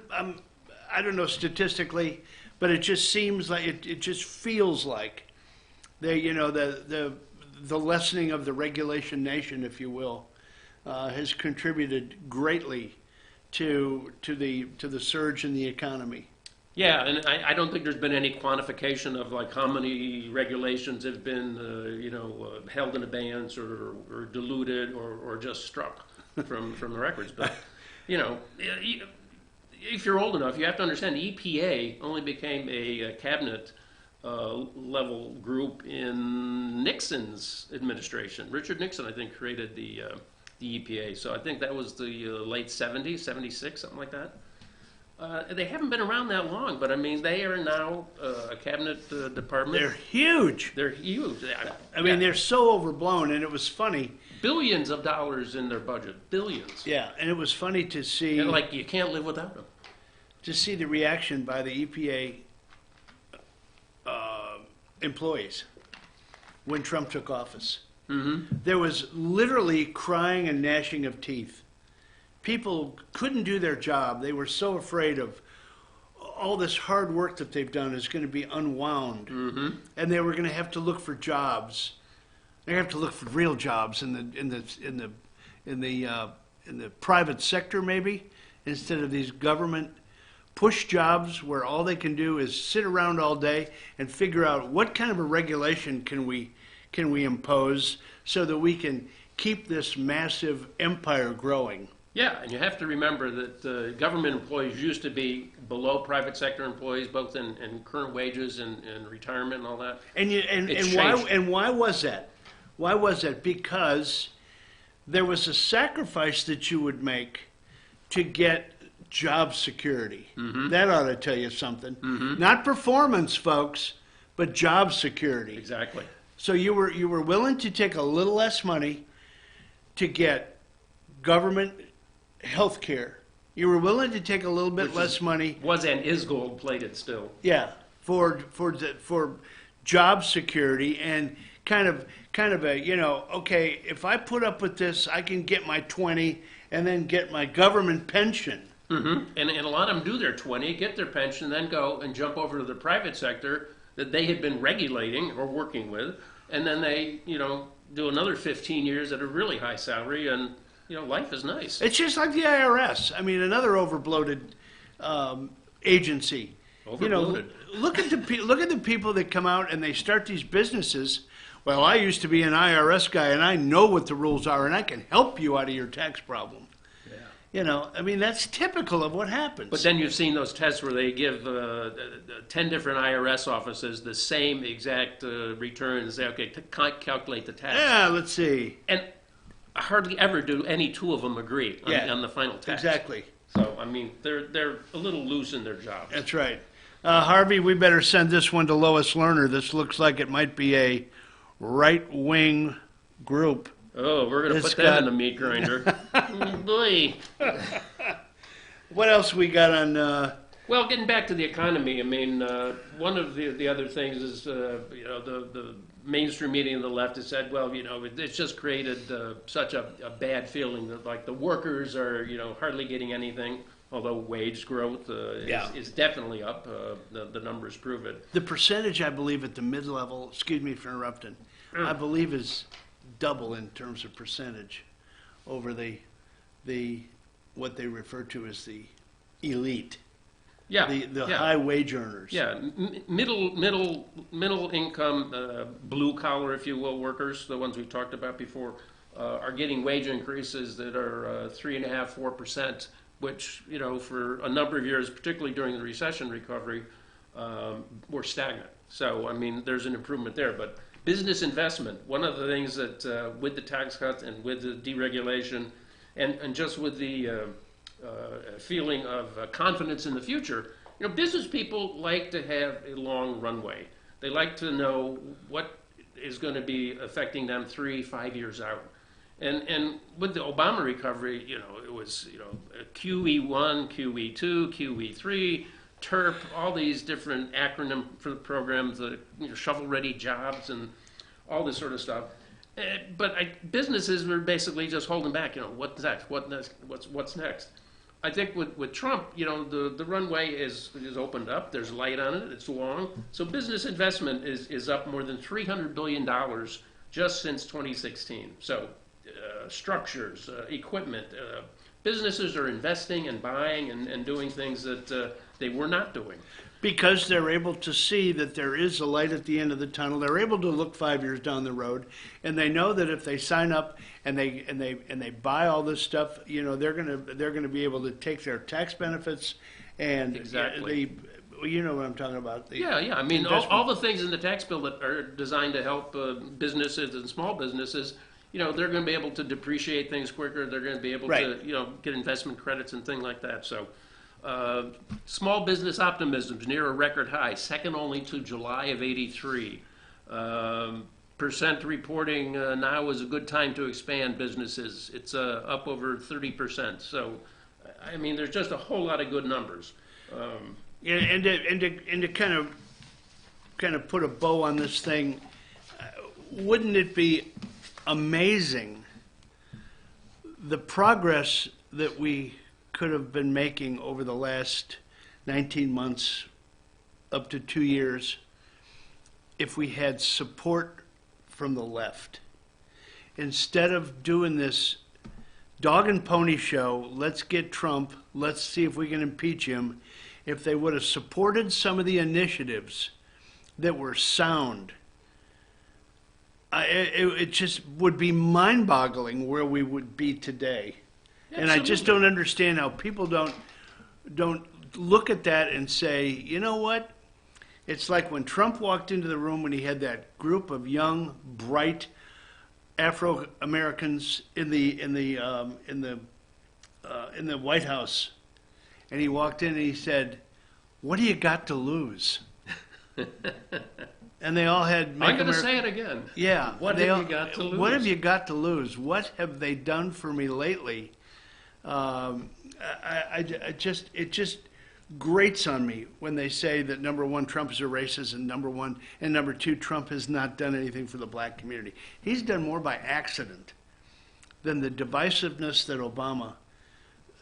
[SPEAKER 11] don't know statistically, but it just seems like it just feels like the lessening of the regulation nation, if you will, has contributed greatly to the surge in the economy.
[SPEAKER 12] Yeah, and I don't think there's been any quantification of, like, how many regulations have been, held in abeyance or diluted or just struck from the records. But, you know, if you're old enough, you have to understand the EPA only became a cabinet level group in Nixon's administration. Richard Nixon, I think, created the EPA. So I think that was the late 70s, 76, something like that. They haven't been around that long, but I mean, they are now a cabinet department.
[SPEAKER 11] They're huge.
[SPEAKER 12] They're huge.
[SPEAKER 11] I mean, they're so overblown, and it was funny.
[SPEAKER 12] Billions of dollars in their budget. Billions.
[SPEAKER 11] Yeah, and it was funny to see.
[SPEAKER 12] And, like, you can't live without them.
[SPEAKER 11] To see the reaction by the EPA employees when Trump took office. There was literally crying and gnashing of teeth. People couldn't do their job. They were so afraid of all this hard work that they've done is going to be unwound, and they were going to have to look for jobs. They have to look for real jobs in the private sector, maybe, instead of these government push jobs where all they can do is sit around all day and figure out what kind of a regulation can we impose so that we can keep this massive empire growing.
[SPEAKER 12] Yeah, and you have to remember that government employees used to be below private sector employees, both in current wages and retirement and all that.
[SPEAKER 11] And why was that? Why was that? Because there was a sacrifice that you would make to get job security.
[SPEAKER 12] Mm-hmm.
[SPEAKER 11] That ought to tell you something.
[SPEAKER 12] Mm-hmm.
[SPEAKER 11] Not performance, folks, but job security.
[SPEAKER 12] Exactly.
[SPEAKER 11] So you were willing to take a little less money to get government health care. You were willing to take a little bit less money.
[SPEAKER 12] Was and is gold plated still.
[SPEAKER 11] Yeah, for job security and kind of a, okay, if I put up with this, I can get my 20 and then get my government pension.
[SPEAKER 12] Mm-hmm. And a lot of them do their 20, get their pension, then go and jump over to the private sector that they had been regulating or working with, and then they, do another 15 years at a really high salary, and life is nice.
[SPEAKER 11] It's just like the IRS. I mean, another overbloated agency.
[SPEAKER 12] Overbloated.
[SPEAKER 11] Look at the people that come out and they start these businesses. Well, I used to be an IRS guy, and I know what the rules are, and I can help you out of your tax problem. I mean, that's typical of what happens.
[SPEAKER 12] But then you've seen those tests where they give 10 different IRS offices the same exact return and say, okay, calculate the tax.
[SPEAKER 11] Yeah, let's see.
[SPEAKER 12] And hardly ever do any two of them agree on the final tax.
[SPEAKER 11] Exactly.
[SPEAKER 12] So, I mean, they're a little loose in their jobs.
[SPEAKER 11] That's right. Harvey, we better send this one to Lois Lerner. This looks like it might be a right-wing group.
[SPEAKER 12] Oh, we're going to put that in the meat grinder. Boy.
[SPEAKER 11] What else we got on...
[SPEAKER 12] Well, getting back to the economy, I mean, one of the other things is, the mainstream media on the left has said, well, it's just created such a bad feeling that, like, the workers are, hardly getting anything, although wage growth is definitely up. The numbers prove it.
[SPEAKER 11] The percentage, I believe, at the mid-level, excuse me for interrupting, I believe is double in terms of percentage over the what they refer to as the elite.
[SPEAKER 12] Yeah,
[SPEAKER 11] the high wage earners.
[SPEAKER 12] Yeah, middle income, blue collar, if you will, workers, the ones we've talked about before, are getting wage increases that are 3.5%, 4%, which for a number of years, particularly during the recession recovery, were stagnant. So I mean, there's an improvement there, but. Business investment, one of the things that with the tax cuts and with the deregulation and just with the feeling of confidence in the future, business people like to have a long runway. They like to know what is going to be affecting them 3-5 years out. And with the Obama recovery, it was, QE1, QE2, QE3, TERP, all these different acronym for the programs, the shovel-ready jobs and all this sort of stuff. But businesses were basically just holding back. What's next? What's next? I think with Trump, the runway is opened up. There's light on it. It's long. So business investment is up more than $300 billion just since 2016. So structures, equipment. Businesses are investing and buying and doing things that they were not doing.
[SPEAKER 11] Because they're able to see that there is a light at the end of the tunnel. They're able to look 5 years down the road, and they know that if they sign up and they buy all this stuff, they're gonna be able to take their tax benefits and
[SPEAKER 12] exactly.
[SPEAKER 11] You know what I'm talking about.
[SPEAKER 12] Yeah. I mean, all the things in the tax bill that are designed to help businesses and small businesses. They're going to be able to depreciate things quicker. They're going to be able to, get investment credits and things like that. So, small business optimism is near a record high, second only to July of '83. Percent reporting now is a good time to expand businesses. It's up over 30%. So, I mean, there's just a whole lot of good numbers.
[SPEAKER 11] And to kind of put a bow on this thing, wouldn't it be amazing the progress that we could have been making over the last 19 months up to 2 years if we had support from the left? Instead of doing this dog and pony show, let's get Trump, let's see if we can impeach him, if they would have supported some of the initiatives that were sound, it just would be mind-boggling where we would be today. And I just don't understand how people don't look at that and say, you know what? It's like when Trump walked into the room when he had that group of young, bright Afro Americans in the White House, and he walked in and he said, "What do you got to lose?" And they all had.
[SPEAKER 12] I'm going to say it again.
[SPEAKER 11] Yeah.
[SPEAKER 12] What have you got to lose?
[SPEAKER 11] What have you got to lose? What have they done for me lately? It just grates on me when they say that number one, Trump is a racist, and number two, Trump has not done anything for the black community. He's done more by accident than the divisiveness that Obama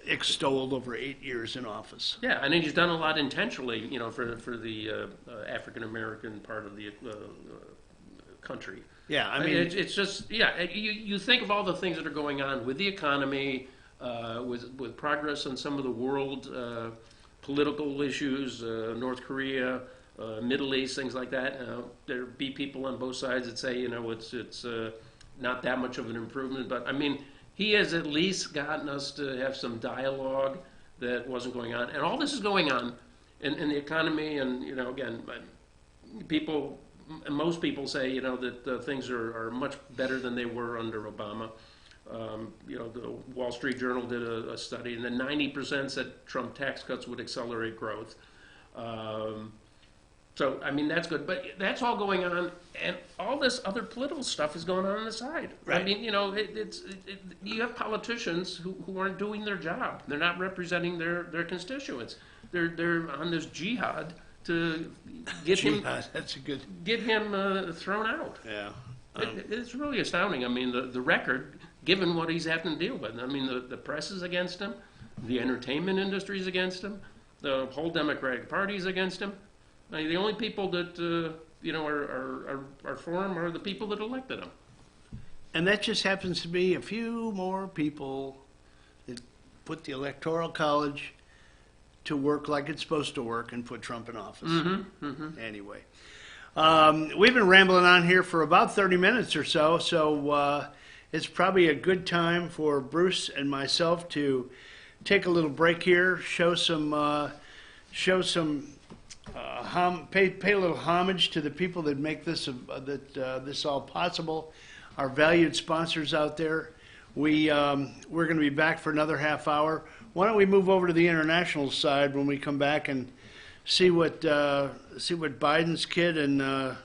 [SPEAKER 11] extolled over 8 years in office.
[SPEAKER 12] Yeah, and he's done a lot intentionally, you know, for the African American part of the country.
[SPEAKER 11] Yeah, I mean,
[SPEAKER 12] it's just, yeah, you think of all the things that are going on with the economy, with progress on some of the world political issues, North Korea, Middle East, things like that. There'll be people on both sides that say, you know, it's not that much of an improvement, but I mean, he has at least gotten us to have some dialogue that wasn't going on, and all this is going on in the economy, and you know, again, most people say, you know, that things are much better than they were under Obama. You know, the Wall Street Journal did a study, and then 90% said Trump tax cuts would accelerate growth. So, I mean, that's good. But that's all going on, and all this other political stuff is going on the side.
[SPEAKER 11] Right.
[SPEAKER 12] I mean, you know, you have politicians who aren't doing their job. They're not representing their constituents. They're on this jihad to get get him thrown out.
[SPEAKER 11] Yeah.
[SPEAKER 12] It's really astounding. I mean, the record, given what he's having to deal with. I mean, the press is against him. The entertainment industry is against him. The whole Democratic Party is against him. I mean, the only people that you know are for him are the people that elected him.
[SPEAKER 11] And that just happens to be a few more people that put the Electoral College to work like it's supposed to work and put Trump in office. Anyway, we've been rambling on here for about 30 minutes or so, so it's probably a good time for Bruce and myself to take a little break here, pay a little homage to the people that make this this all possible. Our valued sponsors out there. We're going to be back for another half hour. Why don't we move over to the international side when we come back and see what Biden's kid and the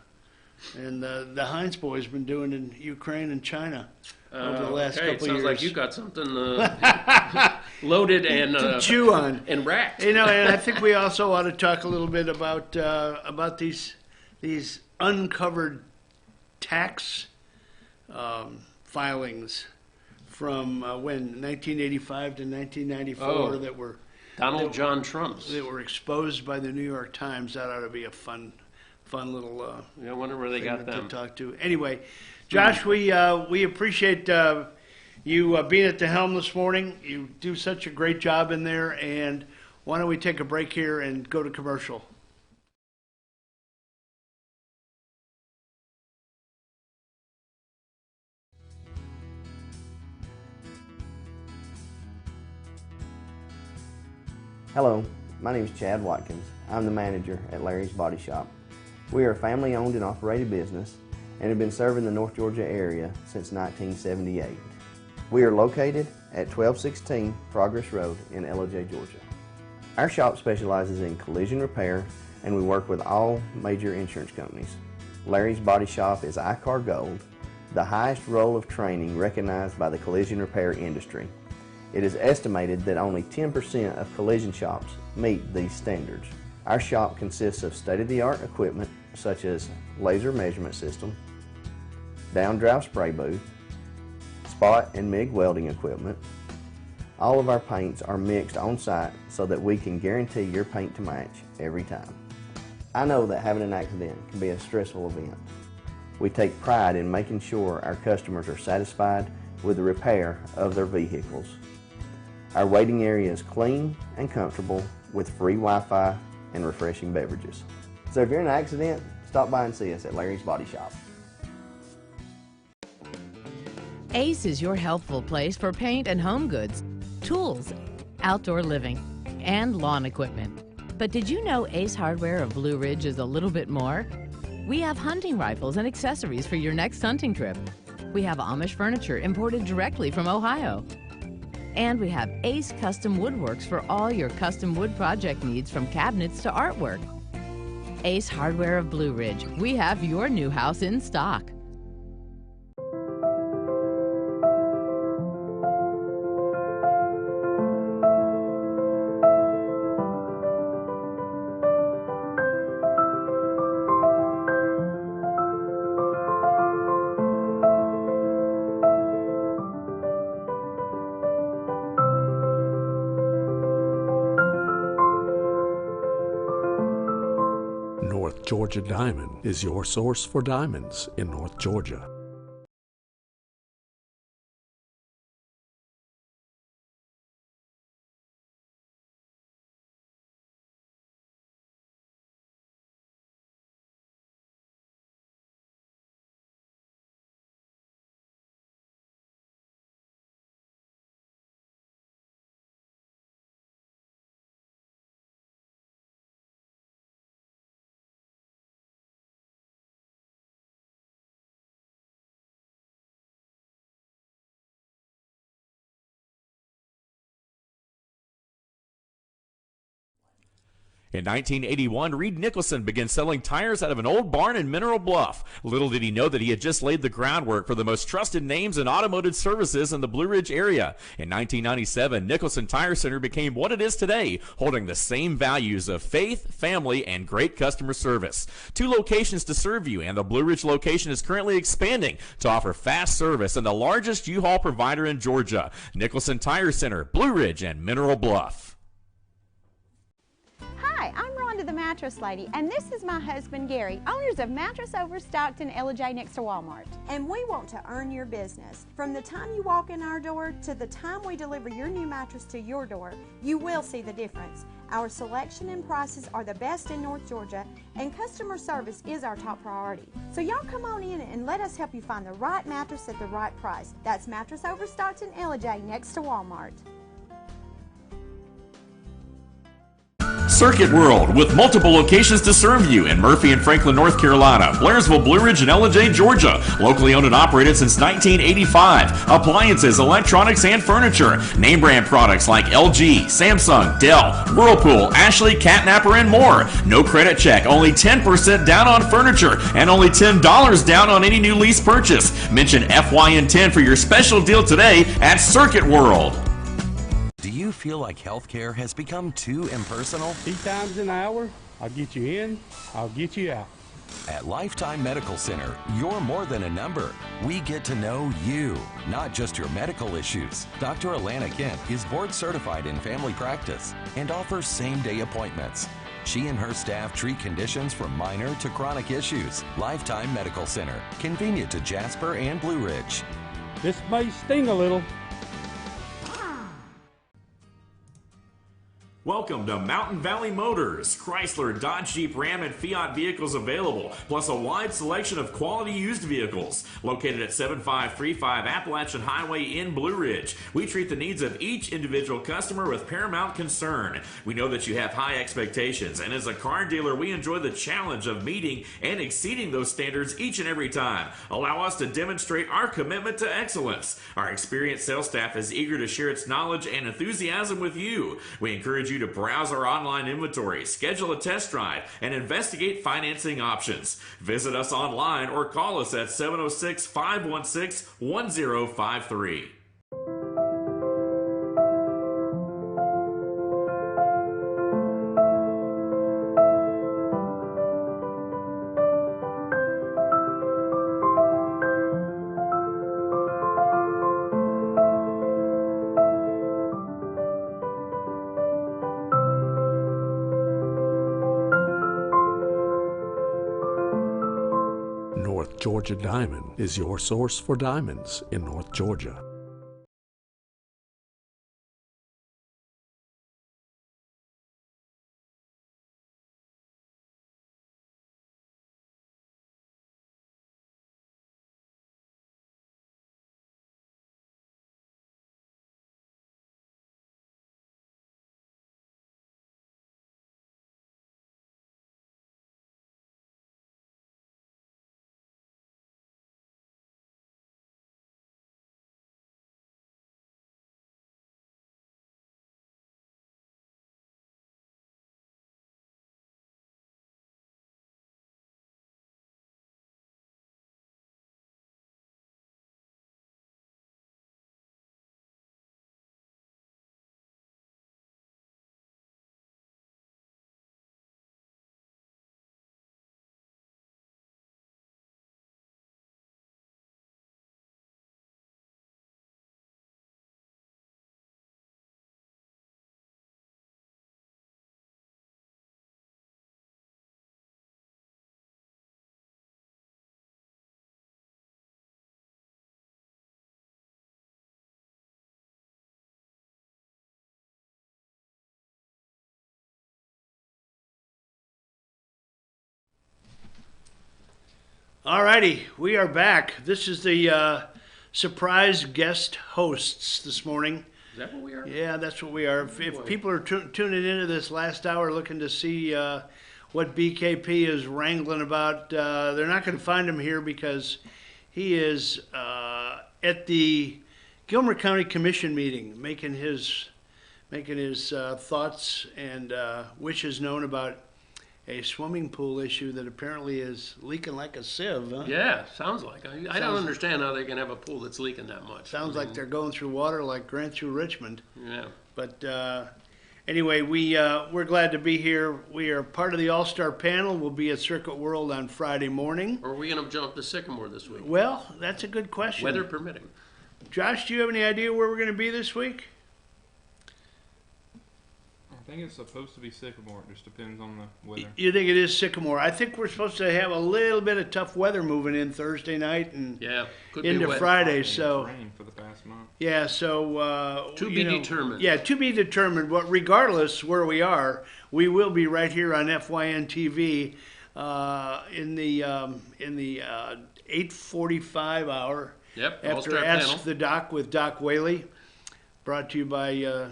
[SPEAKER 11] Heinz boys been doing in Ukraine and China over the last couple of years.
[SPEAKER 12] Sounds like you got something loaded and
[SPEAKER 11] to chew on
[SPEAKER 12] and racked.
[SPEAKER 11] You know, and I think we also ought to talk a little bit about these uncovered tax filings from when 1985 to 1994 that were
[SPEAKER 12] John Trump's
[SPEAKER 11] that were exposed by the New York Times. That ought to be a fun little.
[SPEAKER 12] I wonder where they got them
[SPEAKER 11] to talk to. Anyway, Josh, we appreciate you being at the helm this morning. You do such a great job in there, and why don't we take a break here and go to commercial?
[SPEAKER 4] Hello, my name is Chad Watkins. I'm the manager at Larry's Body Shop. We are a family-owned and operated business and have been serving the North Georgia area since 1978. We are located at 1216 Progress Road in LJ, Georgia. Our shop specializes in collision repair, and we work with all major insurance companies. Larry's Body Shop is ICAR Gold, the highest role of training recognized by the collision repair industry. It is estimated that only 10% of collision shops meet these standards. Our shop consists of state-of-the-art equipment such as laser measurement system, down-drive spray booth, spot and MIG welding equipment. All of our paints are mixed on-site so that we can guarantee your paint to match every time. I know that having an accident can be a stressful event. We take pride in making sure our customers are satisfied with the repair of their vehicles. Our waiting area is clean and comfortable with free Wi-Fi and refreshing beverages. So if you're in an accident, stop by and see us at Larry's Body Shop.
[SPEAKER 5] Ace is your healthful place for paint and home goods, tools, outdoor living, and lawn equipment. But did you know Ace Hardware of Blue Ridge is a little bit more? We have hunting rifles and accessories for your next hunting trip. We have Amish furniture imported directly from Ohio. And we have Ace Custom Woodworks for all your custom wood project needs, from cabinets to artwork. Ace Hardware of Blue Ridge. We have your new house in stock.
[SPEAKER 6] North Georgia Diamond is your source for diamonds in North Georgia.
[SPEAKER 7] In 1981, Reed Nicholson began selling tires out of an old barn in Mineral Bluff. Little did he know that he had just laid the groundwork for the most trusted names in automotive services in the Blue Ridge area. In 1997, Nicholson Tire Center became what it is today, holding the same values of faith, family, and great customer service. 2 locations to serve you, and the Blue Ridge location is currently expanding to offer fast service and the largest U-Haul provider in Georgia. Nicholson Tire Center, Blue Ridge, and Mineral Bluff.
[SPEAKER 8] Hi, I'm Rhonda the Mattress Lady, and this is my husband Gary, owners of Mattress Overstocked in J next to Walmart. And we want to earn your business. From the time you walk in our door to the time we deliver your new mattress to your door, you will see the difference. Our selection and prices are the best in North Georgia, and customer service is our top priority. So y'all come on in and let us help you find the right mattress at the right price. That's Mattress Overstocked in J next to Walmart.
[SPEAKER 7] Circuit World, with multiple locations to serve you in Murphy and Franklin, North Carolina, Blairsville, Blue Ridge, and J, Georgia. Locally owned and operated since 1985. Appliances, electronics, and furniture. Name brand products like LG, Samsung, Dell, Whirlpool, Ashley, Catnapper, and more. No credit check, only 10% down on furniture, and only $10 down on any new lease purchase. Mention FYN10 for your special deal today at Circuit World.
[SPEAKER 9] Do you feel like healthcare has become too impersonal?
[SPEAKER 10] 3 times an hour, I'll get you in, I'll get you out.
[SPEAKER 9] At Lifetime Medical Center, you're more than a number. We get to know you, not just your medical issues. Dr. Alana Kent is board certified in family practice and offers same-day appointments. She and her staff treat conditions from minor to chronic issues. Lifetime Medical Center, convenient to Jasper and Blue Ridge.
[SPEAKER 10] This may sting a little.
[SPEAKER 7] Welcome to Mountain Valley Motors. Chrysler, Dodge, Jeep, Ram, and Fiat vehicles available, plus a wide selection of quality used vehicles. Located at 7535 Appalachian Highway in Blue Ridge, we treat the needs of each individual customer with paramount concern. We know that you have high expectations, and as a car dealer, we enjoy the challenge of meeting and exceeding those standards each and every time. Allow us to demonstrate our commitment to excellence. Our experienced sales staff is eager to share its knowledge and enthusiasm with you. We encourage you to browse our online inventory, schedule a test drive, and investigate financing options. Visit us online or call us at 706-516-1053.
[SPEAKER 6] North Georgia Diamond is your source for diamonds in North Georgia.
[SPEAKER 11] All righty, we are back. This is the surprise guest hosts this morning.
[SPEAKER 12] Is that what we are?
[SPEAKER 11] Yeah, that's what we are. If people are tuning into this last hour looking to see what BKP is wrangling about, they're not going to find him here because he is at the Gilmer County Commission meeting, making his thoughts and wishes known about a swimming pool issue that apparently is leaking like a sieve. Huh?
[SPEAKER 12] Yeah, sounds like. I don't understand how they can have a pool that's leaking that much.
[SPEAKER 11] Sounds like they're going through water like Grant through Richmond.
[SPEAKER 12] Yeah.
[SPEAKER 11] But anyway, we're glad to be here. We are part of the All-Star panel. We'll be at Circuit World on Friday morning.
[SPEAKER 12] Or are we going to jump to Sycamore this week?
[SPEAKER 11] Well, that's a good question.
[SPEAKER 12] Weather permitting.
[SPEAKER 11] Josh, do you have any idea where we're going to be this week?
[SPEAKER 13] I think it's supposed to be Sycamore. It just depends on the weather.
[SPEAKER 11] You think it is Sycamore? I think we're supposed to have a little bit of tough weather moving in Thursday night and into Friday. So
[SPEAKER 13] rain for the past month.
[SPEAKER 11] Yeah, so
[SPEAKER 12] to be determined.
[SPEAKER 11] Yeah, to be determined. But regardless where we are, we will be right here on FYN TV in the 8:45 hour.
[SPEAKER 12] Yep.
[SPEAKER 11] After Ask the Doc with Doc Whaley, brought to you by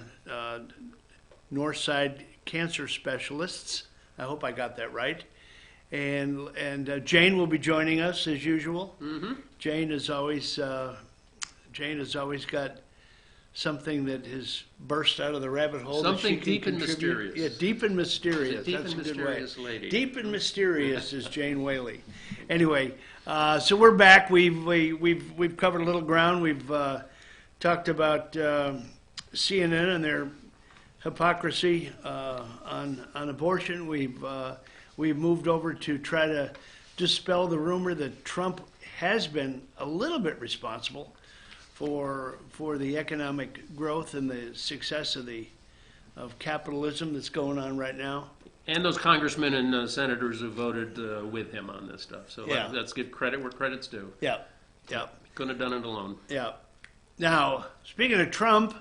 [SPEAKER 11] Northside Cancer Specialists. I hope I got that right. And Jane will be joining us as usual.
[SPEAKER 12] Mm-hmm.
[SPEAKER 11] Jane has always got something that has burst out of the rabbit hole.
[SPEAKER 12] Something deep and mysterious.
[SPEAKER 11] Yeah, deep and mysterious.
[SPEAKER 12] Deep
[SPEAKER 11] That's
[SPEAKER 12] and
[SPEAKER 11] a good
[SPEAKER 12] mysterious
[SPEAKER 11] way.
[SPEAKER 12] lady.
[SPEAKER 11] Deep and mysterious is Jane Whaley. Anyway, so we're back. We've covered a little ground. We've talked about CNN and their hypocrisy on abortion. We've moved over to try to dispel the rumor that Trump has been a little bit responsible for the economic growth and the success of capitalism that's going on right now.
[SPEAKER 12] And those congressmen and senators who voted with him on this stuff. So let's give credit where credit's due.
[SPEAKER 11] Yeah.
[SPEAKER 12] Couldn't have done it alone.
[SPEAKER 11] Yeah. Now, speaking of Trump,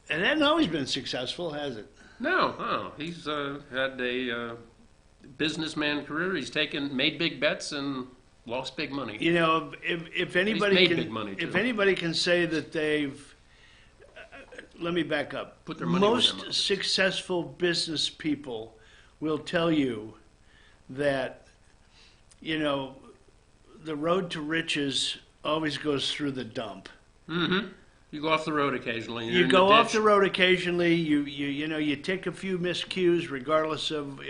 [SPEAKER 11] it hasn't always been successful, has it?
[SPEAKER 12] No. He's had a businessman career. He's made big bets and lost big money.
[SPEAKER 11] You know, if anybody
[SPEAKER 12] He's made
[SPEAKER 11] can,
[SPEAKER 12] big money, too.
[SPEAKER 11] if anybody can say that they've, let me back up.
[SPEAKER 12] Put their money where their
[SPEAKER 11] Most
[SPEAKER 12] mouth is.
[SPEAKER 11] successful business people will tell you that, you know, the road to riches always goes through the dump.
[SPEAKER 12] Mm-hmm. You go off the road occasionally.
[SPEAKER 11] You go off the road occasionally. You take a few miscues, regardless of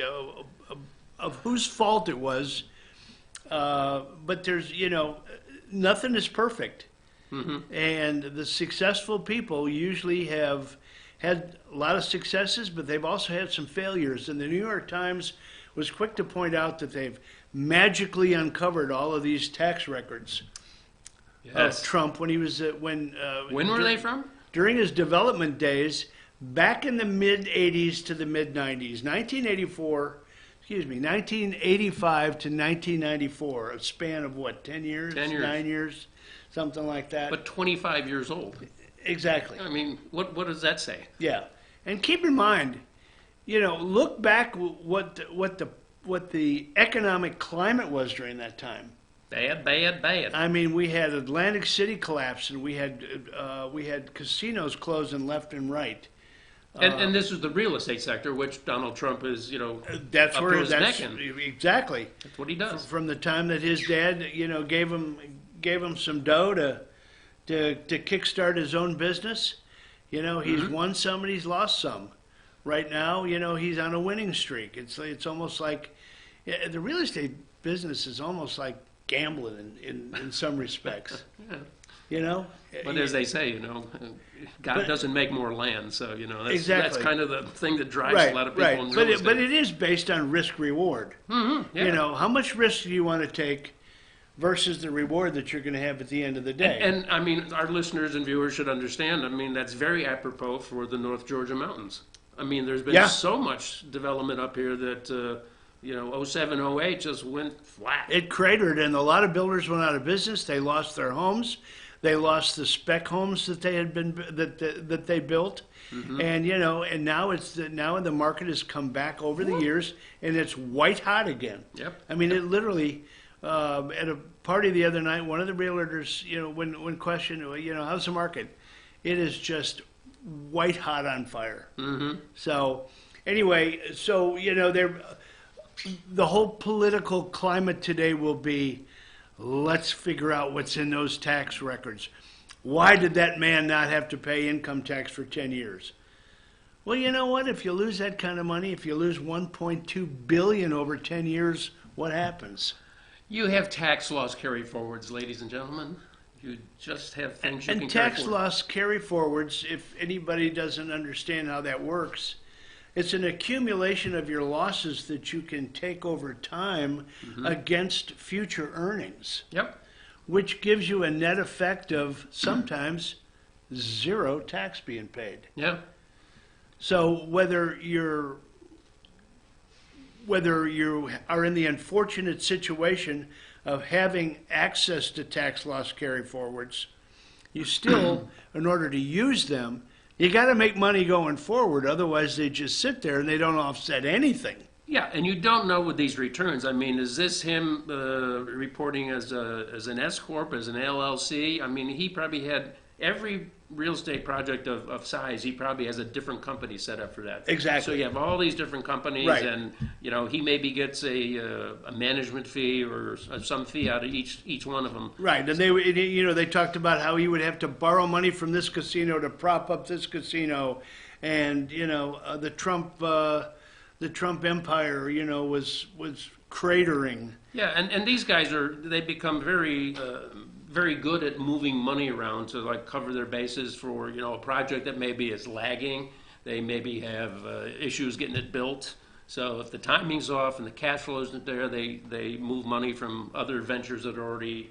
[SPEAKER 11] whose fault it was. But there's nothing is perfect, and the successful people usually have had a lot of successes, but they've also had some failures. And the New York Times was quick to point out that they've magically uncovered all of these tax records. Of Trump when he was
[SPEAKER 12] when were they from?
[SPEAKER 11] During his development days, back in the mid '80s to the mid '90s, 1985 to 1994, a span of what, 10 years, 9 years, something like that.
[SPEAKER 12] But 25 years old.
[SPEAKER 11] Exactly.
[SPEAKER 12] I mean, what does that say?
[SPEAKER 11] Yeah, and keep in mind, look back what the economic climate was during that time.
[SPEAKER 12] Bad.
[SPEAKER 11] I mean, we had Atlantic City collapse, and we had casinos closing left and right.
[SPEAKER 12] And this is the real estate sector, which Donald Trump is,
[SPEAKER 11] that's
[SPEAKER 12] up
[SPEAKER 11] where
[SPEAKER 12] to his
[SPEAKER 11] that's
[SPEAKER 12] neck in.
[SPEAKER 11] Exactly.
[SPEAKER 12] That's what he does.
[SPEAKER 11] From the time that his dad, gave him some dough to kickstart his own business, he's won some and he's lost some. Right now, he's on a winning streak. It's almost like the real estate business is almost like gambling in some respects.
[SPEAKER 12] But as they say, God doesn't make more land, so that's kind of the thing that drives a lot of people in real estate.
[SPEAKER 11] But it is based on risk reward.
[SPEAKER 12] Mm-hmm, yeah.
[SPEAKER 11] How much risk do you want to take versus the reward that you're going to have at the end of the day?
[SPEAKER 12] And I mean, our listeners and viewers should understand. I mean, that's very apropos for the North Georgia mountains. I mean, there's been so much development up here that. 07, 08 just went flat.
[SPEAKER 11] It cratered, and a lot of builders went out of business. They lost their homes. They lost the spec homes that they had that they built, and and now the market has come back over the years, and it's white hot again.
[SPEAKER 12] Yep.
[SPEAKER 11] I mean, it literally at a party the other night, one of the realtors, when questioned, how's the market? It is just white hot on fire.
[SPEAKER 12] Mm-hmm.
[SPEAKER 11] So anyway, the whole political climate today will be, let's figure out what's in those tax records. Why did that man not have to pay income tax for 10 years? Well, you know what? If you lose that kind of money, if you lose $1.2 billion over 10 years, what happens?
[SPEAKER 12] You have tax loss carry forwards, ladies and gentlemen. You just have things you can
[SPEAKER 11] And
[SPEAKER 12] carry
[SPEAKER 11] tax
[SPEAKER 12] forward.
[SPEAKER 11] loss carry forwards, if anybody doesn't understand how that works, it's an accumulation of your losses that you can take over time against future earnings.
[SPEAKER 12] Yep.
[SPEAKER 11] Which gives you a net effect of sometimes zero tax being paid.
[SPEAKER 12] Yeah.
[SPEAKER 11] So whether you are in the unfortunate situation of having access to tax loss carry forwards, you still, in order to use them, you got to make money going forward. Otherwise, they just sit there and they don't offset anything.
[SPEAKER 12] Yeah, and you don't know with these returns. I mean, is this him reporting as an S corp, as an LLC? I mean, he probably had every real estate project of size. He probably has a different company set up for that.
[SPEAKER 11] Exactly.
[SPEAKER 12] So you have all these different companies,
[SPEAKER 11] Right.
[SPEAKER 12] and he maybe gets a management fee or some fee out of each one of them.
[SPEAKER 11] Right, and they talked about how he would have to borrow money from this casino to prop up this casino, and the Trump empire, was cratering.
[SPEAKER 12] Yeah, and these guys they become very very good at moving money around to like cover their bases for a project that maybe is lagging. They maybe have issues getting it built. So if the timing's off and the cash flow isn't there, they move money from other ventures that are already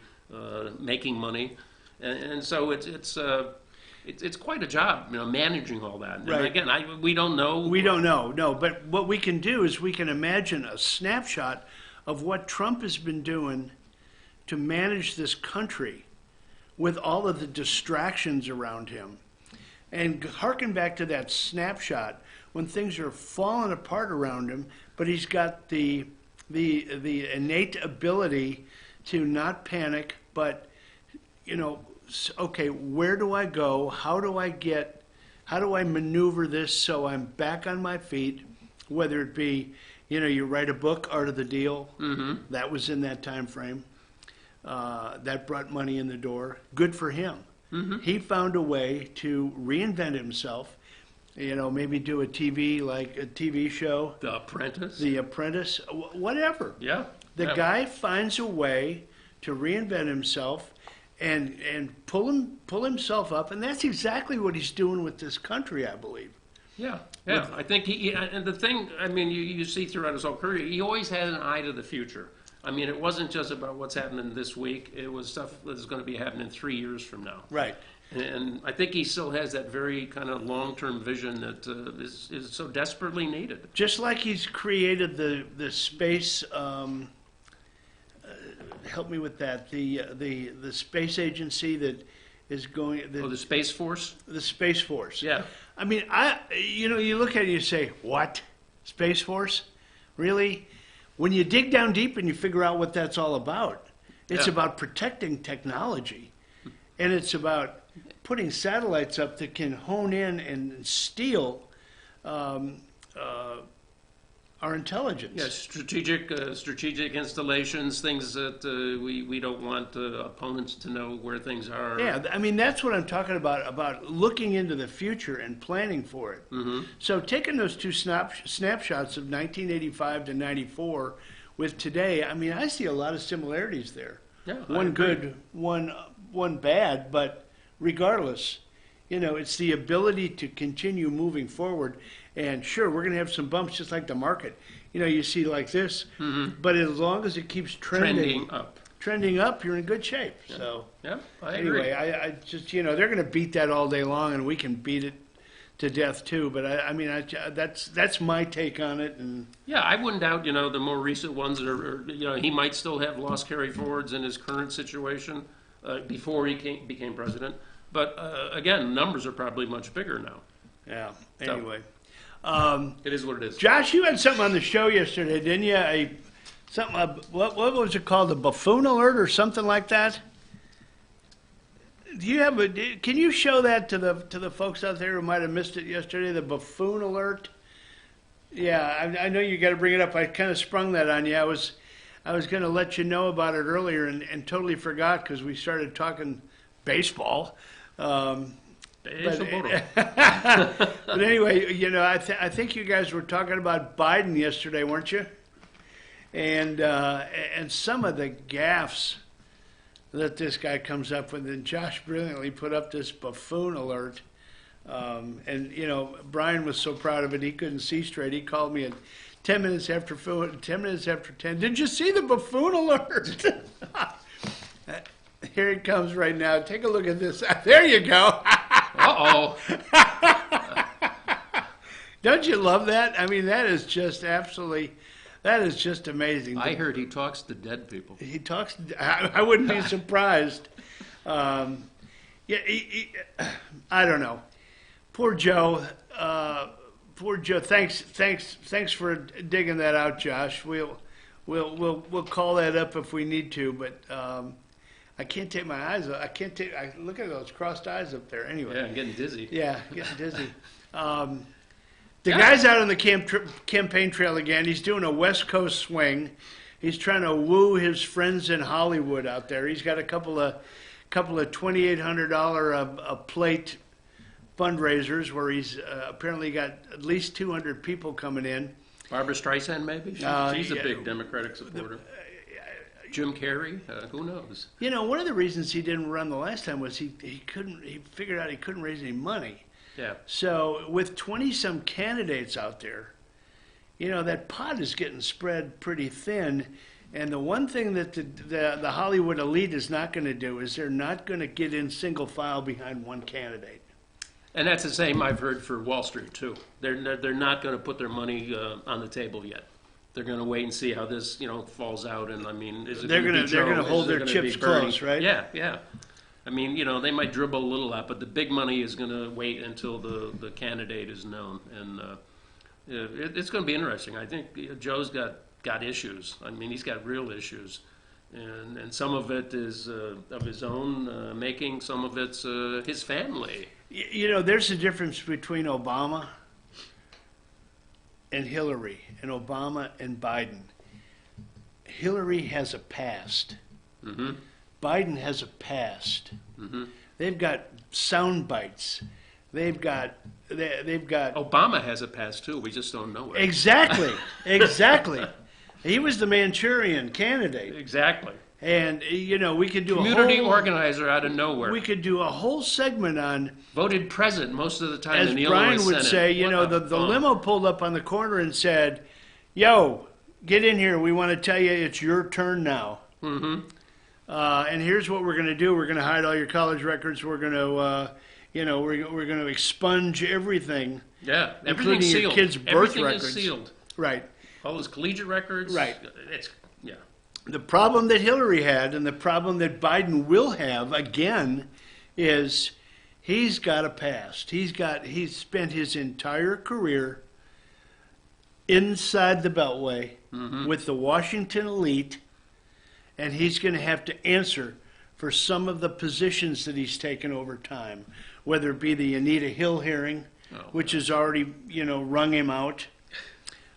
[SPEAKER 12] making money, and so it's quite a job, managing all that. And
[SPEAKER 11] Right.
[SPEAKER 12] again, we don't know.
[SPEAKER 11] We don't know, no. But what we can do is we can imagine a snapshot of what Trump has been doing to manage this country with all of the distractions around him. And harken back to that snapshot when things are falling apart around him, but he's got the innate ability to not panic, but, okay, where do I go? How do I maneuver this so I'm back on my feet? Whether it be, you write a book, Art of the Deal.
[SPEAKER 12] Mm-hmm.
[SPEAKER 11] That was in that time frame. That brought money in the door. Good for him.
[SPEAKER 12] Mm-hmm.
[SPEAKER 11] He found a way to reinvent himself. Maybe do a TV show.
[SPEAKER 12] The Apprentice.
[SPEAKER 11] The Apprentice. Whatever.
[SPEAKER 12] Yeah.
[SPEAKER 11] The guy finds a way to reinvent himself and pull himself up, and that's exactly what he's doing with this country, I believe.
[SPEAKER 12] Yeah. I think and the thing, I mean, you see throughout his whole career, he always had an eye to the future. I mean, it wasn't just about what's happening this week. It was stuff that's going to be happening 3 years from now.
[SPEAKER 11] Right.
[SPEAKER 12] And I think he still has that very kind of long-term vision that is so desperately needed.
[SPEAKER 11] Just like he's created the space. Help me with that. The space agency that is going.
[SPEAKER 12] The Space Force.
[SPEAKER 11] The Space Force.
[SPEAKER 12] Yeah.
[SPEAKER 11] I mean, you look at it and you say, what? Space Force? Really? When you dig down deep and you figure out what that's all about, it's about protecting technology. And it's about putting satellites up that can hone in and steal our intelligence.
[SPEAKER 12] Yeah, strategic installations, things that we don't want opponents to know where things are.
[SPEAKER 11] Yeah, I mean, that's what I'm talking about looking into the future and planning for it.
[SPEAKER 12] Mm-hmm.
[SPEAKER 11] So taking those two snapshots of 1985 to 94 with today, I mean, I see a lot of similarities there.
[SPEAKER 12] Yeah,
[SPEAKER 11] one good, one bad, but regardless, it's the ability to continue moving forward. And sure, we're going to have some bumps just like the market. You see like this, but as long as it keeps trending up, you're in good shape.
[SPEAKER 12] Yeah.
[SPEAKER 11] So
[SPEAKER 12] anyway,
[SPEAKER 11] I just, they're going to beat that all day long, and we can beat it to death too. But I mean, that's my take on it. And
[SPEAKER 12] yeah, I wouldn't doubt, the more recent ones are, he might still have loss carry forwards in his current situation before he became president. But again, numbers are probably much bigger now.
[SPEAKER 11] Yeah. Anyway.
[SPEAKER 12] It is what it is.
[SPEAKER 11] Josh, you had something on the show yesterday, didn't you? something. What was it called? A buffoon alert or something like that? Do you have can you show that to the folks out there who might have missed it yesterday? The buffoon alert. Yeah, I know you got to bring it up. I kind of sprung that on you. I was going to let you know about it earlier and totally forgot because we started talking baseball. But anyway, you know, I think you guys were talking about Biden yesterday, weren't you? And some of the gaffes that this guy comes up with, and Josh brilliantly put up this buffoon alert. And you know, Brian was so proud of it he couldn't see straight. He called me at 10 minutes after 10. Did you see the buffoon alert? Here it comes right now. Take a look at this. There you go.
[SPEAKER 12] Uh-oh.
[SPEAKER 11] Don't you love that? I mean, that is just amazing.
[SPEAKER 12] I heard he talks to dead people.
[SPEAKER 11] He talks. I wouldn't be surprised. Yeah, I don't know. Poor Joe. Poor Joe. Thanks for digging that out, Josh. We'll call that up if we need to, but I can't take my eyes. I look at those crossed eyes up there. Anyway.
[SPEAKER 12] Yeah, I'm getting dizzy.
[SPEAKER 11] Yeah, getting dizzy. The guy's out on the campaign trail again. He's doing a West Coast swing. He's trying to woo his friends in Hollywood out there. He's got a couple of $2,800 a plate fundraisers where he's apparently got at least 200 people coming in.
[SPEAKER 12] Barbara Streisand, maybe? She's a big Democratic supporter. Jim Carrey, who knows?
[SPEAKER 11] You know, one of the reasons he didn't run the last time was he figured out he couldn't raise any money.
[SPEAKER 12] Yeah.
[SPEAKER 11] So with 20-some candidates out there, you know, that pot is getting spread pretty thin. And the one thing that the Hollywood elite is not going to do is they're not going to get in single file behind one candidate.
[SPEAKER 12] And that's the same I've heard for Wall Street, too. They're not going to put their money on the table yet. They're going to wait and see how this, you know, falls out. And I mean, is it
[SPEAKER 11] they're
[SPEAKER 12] going
[SPEAKER 11] to hold their chips close, right?
[SPEAKER 12] Yeah. I mean, you know, they might dribble a little out, but the big money is going to wait until the candidate is known, and it's going to be interesting. I think Joe's got issues. I mean, he's got real issues, and some of it is of his own making. Some of it's his family.
[SPEAKER 11] You know, there's a difference between Obama and Hillary, and Obama and Biden. Hillary has a past.
[SPEAKER 12] Mm-hmm.
[SPEAKER 11] Biden has a past.
[SPEAKER 12] Mm-hmm.
[SPEAKER 11] They've got sound bites. They've got.
[SPEAKER 12] Obama has a past too. We just don't know it.
[SPEAKER 11] Exactly. He was the Manchurian candidate.
[SPEAKER 12] Exactly.
[SPEAKER 11] And you know, we could do
[SPEAKER 12] community organizer out of nowhere.
[SPEAKER 11] We could do a whole segment on
[SPEAKER 12] voted president most of the time in the
[SPEAKER 11] Brian
[SPEAKER 12] Illinois
[SPEAKER 11] would
[SPEAKER 12] Senate.
[SPEAKER 11] say, you know, the limo pulled up on the corner and said, "Yo, get in here. We want to tell you it's your turn now."
[SPEAKER 12] Mm-hmm.
[SPEAKER 11] And here's what we're going to do. We're going to hide all your college records. We're going to, we're going to expunge everything.
[SPEAKER 12] Yeah,
[SPEAKER 11] including
[SPEAKER 12] everything's
[SPEAKER 11] your
[SPEAKER 12] sealed.
[SPEAKER 11] kids' birth
[SPEAKER 12] Everything
[SPEAKER 11] records.
[SPEAKER 12] is sealed.
[SPEAKER 11] Right.
[SPEAKER 12] All his collegiate records.
[SPEAKER 11] Right.
[SPEAKER 12] Yeah.
[SPEAKER 11] The problem that Hillary had, and the problem that Biden will have again, is he's got a past. He's spent his entire career inside the Beltway with the Washington elite. And he's going to have to answer for some of the positions that he's taken over time, whether it be the Anita Hill hearing, which has already, wrung him out.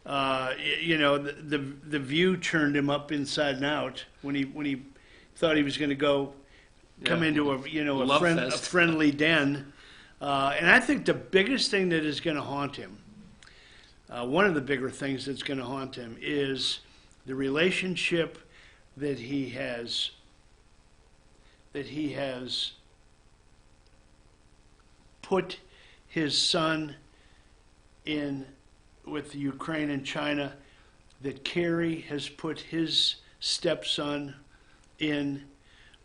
[SPEAKER 11] The View turned him up inside and out when he thought he was going to come into a friendly den. And I think the biggest thing that is going to haunt him, one of the bigger things that's going to haunt him, is the relationship that he has put his son in with Ukraine and China, that Kerry has put his stepson in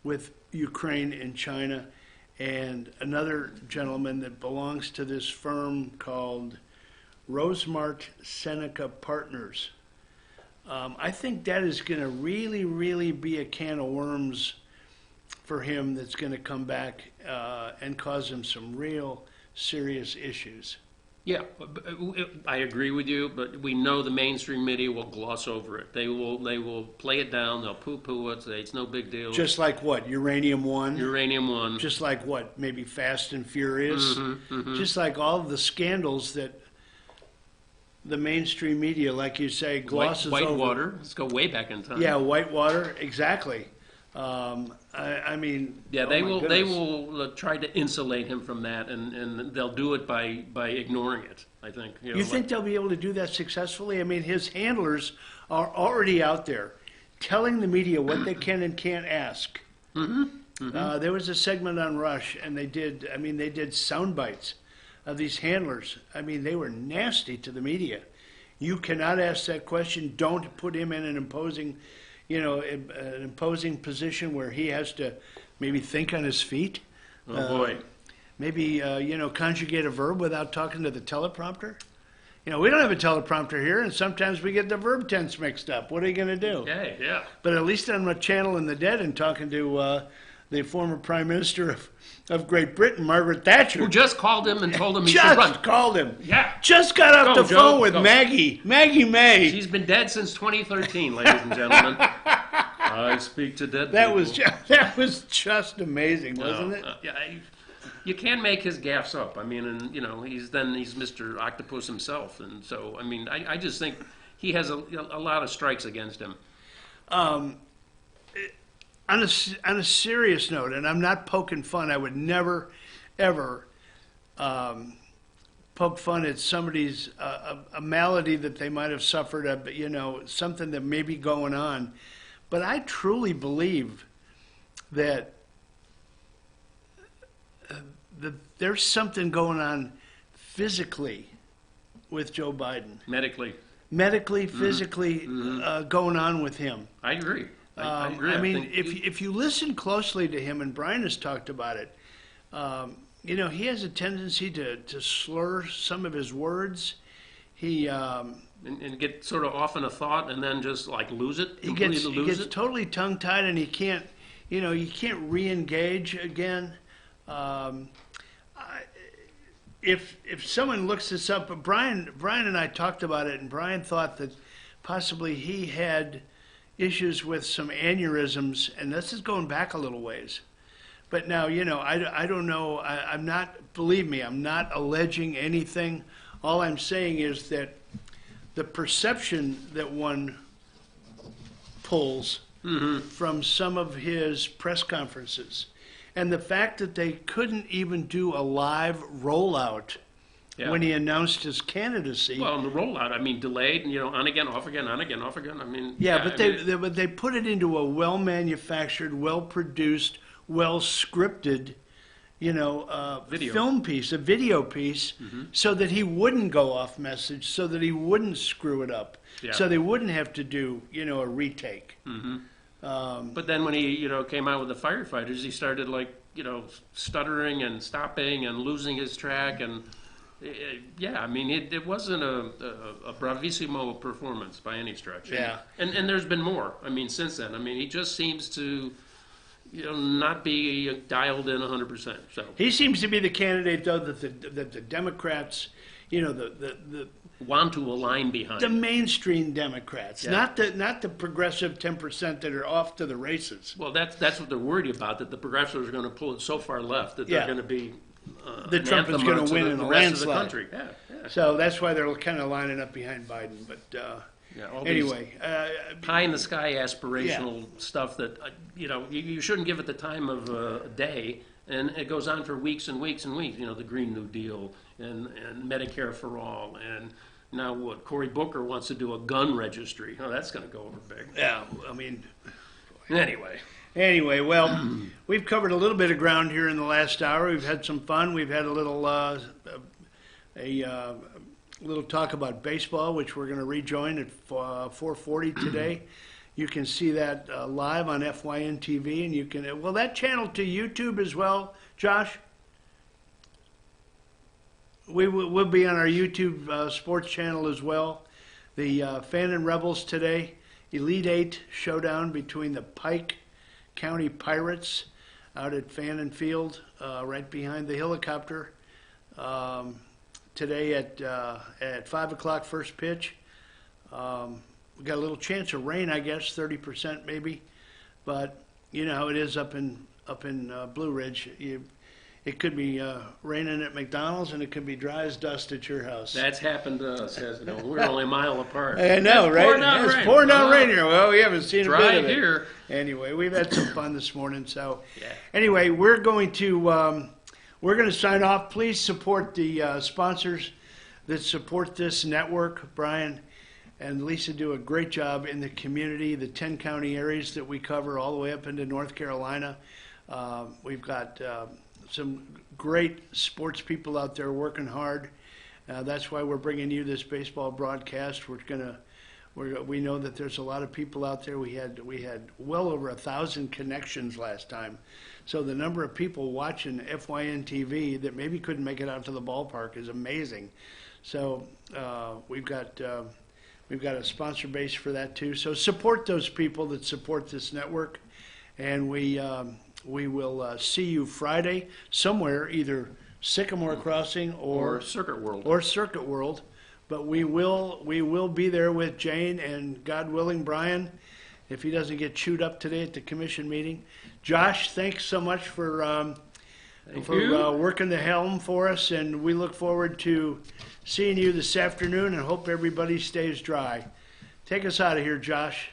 [SPEAKER 11] with Ukraine and China, and another gentleman that belongs to this firm called Rosemart Seneca Partners. I think that is going to really, really be a can of worms for him that's going to come back and cause him some real serious issues.
[SPEAKER 12] Yeah, I agree with you, but we know the mainstream media will gloss over it. They will play it down. They'll poo-poo it. Say it's no big deal.
[SPEAKER 11] Just like what? Uranium One?
[SPEAKER 12] Uranium One.
[SPEAKER 11] Just like what? Maybe Fast and Furious? Just like all of the scandals that the mainstream media, like you say, glosses over.
[SPEAKER 12] Whitewater. Let's go way back in time.
[SPEAKER 11] Yeah, Whitewater, exactly. I mean,
[SPEAKER 12] yeah,
[SPEAKER 11] oh
[SPEAKER 12] they
[SPEAKER 11] my
[SPEAKER 12] will.
[SPEAKER 11] goodness.
[SPEAKER 12] They will try to insulate him from that, and they'll do it by ignoring it. I think.
[SPEAKER 11] You think they'll be able to do that successfully? I mean, his handlers are already out there telling the media what they can and can't ask. There was a segment on Rush, and they did sound bites of these handlers. I mean, they were nasty to the media. You cannot ask that question. Don't put him in an imposing position where he has to maybe think on his feet.
[SPEAKER 12] Oh boy.
[SPEAKER 11] Maybe, conjugate a verb without talking to the teleprompter. We don't have a teleprompter here, and sometimes we get the verb tense mixed up. What are you going to do?
[SPEAKER 12] Yeah.
[SPEAKER 11] But at least I'm a channeling the dead and talking to the former Prime Minister of Great Britain, Margaret Thatcher.
[SPEAKER 12] Who just called him and told him he should run.
[SPEAKER 11] Just called him.
[SPEAKER 12] Yeah.
[SPEAKER 11] Just got off the phone with
[SPEAKER 12] go.
[SPEAKER 11] Maggie May.
[SPEAKER 12] She's been dead since 2013, ladies and gentlemen. I speak to dead
[SPEAKER 11] That
[SPEAKER 12] people.
[SPEAKER 11] that was just amazing, wasn't it?
[SPEAKER 12] You can't make his gaffes up. I mean, and he's Mr. Octopus himself, and so I just think he has a lot of strikes against him.
[SPEAKER 11] On a serious note, and I'm not poking fun, I would never, ever poke fun at somebody's a malady that they might have suffered, something that may be going on. But I truly believe that there's something going on physically with Joe Biden. Medically, physically going on with him.
[SPEAKER 12] I agree. I agree.
[SPEAKER 11] I mean, if you listen closely to him, and Brian has talked about it, he has a tendency to slur some of his words. He
[SPEAKER 12] and get sort of off in a thought, and then just like lose it.
[SPEAKER 11] He gets totally tongue-tied, and he can't re-engage again. If someone looks this up, Brian and I talked about it, and Brian thought that possibly he had issues with some aneurysms, and this is going back a little ways. But now, I don't know. Believe me, I'm not alleging anything. All I'm saying is that the perception that one pulls from some of his press conferences, and the fact that they couldn't even do a live rollout when he announced his candidacy.
[SPEAKER 12] Well, the rollout, delayed, on again, off again, on again, off again.
[SPEAKER 11] But they put it into a well-manufactured, well-produced, well-scripted, video piece, so that he wouldn't go off message, so that he wouldn't screw it up, so they wouldn't have to do, a retake.
[SPEAKER 12] But then when he, came out with the firefighters, he started stuttering and stopping and losing his track, and it wasn't a bravissimo performance by any stretch. And there's been more. Since then, he just seems to, not be dialed in 100%. So
[SPEAKER 11] he seems to be the candidate, though, that the Democrats, the
[SPEAKER 12] want to align behind.
[SPEAKER 11] The mainstream Democrats, not the progressive 10% that are off to the races.
[SPEAKER 12] Well, that's what they're worried about, that the progressives are going to pull it so far left that they're going to be
[SPEAKER 11] that Trump is going to win in a landslide.
[SPEAKER 12] Of the country.
[SPEAKER 11] So that's why they're kind of lining up behind Biden. But anyway,
[SPEAKER 12] pie in the sky aspirational stuff that you shouldn't give it the time of a day, and it goes on for weeks and weeks and weeks. The Green New Deal and Medicare for all, and now what? Cory Booker wants to do a gun registry. Oh, that's going to go over big.
[SPEAKER 11] Yeah,
[SPEAKER 12] Anyway,
[SPEAKER 11] well, we've covered a little bit of ground here in the last hour. We've had some fun. We've had a little little talk about baseball, which we're going to rejoin at 4:40 today. You can see that live on FYN TV, and you can will that channel to YouTube as well, Josh? We'll be on our YouTube sports channel as well. The Fan and Rebels today, Elite Eight showdown between the Pike County Pirates out at Fannin Field, right behind the helicopter. today at 5 o'clock first pitch. We got a little chance of rain, I guess, 30% maybe, but you know how it is up in Blue Ridge. It could be raining at McDonald's, and it could be dry as dust at your house.
[SPEAKER 12] That's happened to us. You know, we're only a mile apart.
[SPEAKER 11] I know, right? It's pouring down rain here. Well, we haven't seen a
[SPEAKER 12] Dry
[SPEAKER 11] bit of it.
[SPEAKER 12] here.
[SPEAKER 11] Anyway, we've had some fun this morning. So,
[SPEAKER 12] Yeah.
[SPEAKER 11] anyway, we're going to sign off. Please support the sponsors that support this network. Brian and Lisa do a great job in the community, the 10 county areas that we cover, all the way up into North Carolina. We've got some great sports people out there working hard. That's why we're bringing you this baseball broadcast. We know that there's a lot of people out there. We had well over 1,000 connections last time. So the number of people watching FYN TV that maybe couldn't make it out to the ballpark is amazing. So we've got a sponsor base for that too. So support those people that support this network, and we will see you Friday somewhere, either Sycamore Crossing or
[SPEAKER 12] Circuit
[SPEAKER 11] World. But we will be there with Jane and, God willing, Brian, if he doesn't get chewed up today at the commission meeting. Josh, thanks so much for working the helm for us, and we look forward to seeing you this afternoon, and hope everybody stays dry. Take us out of here, Josh.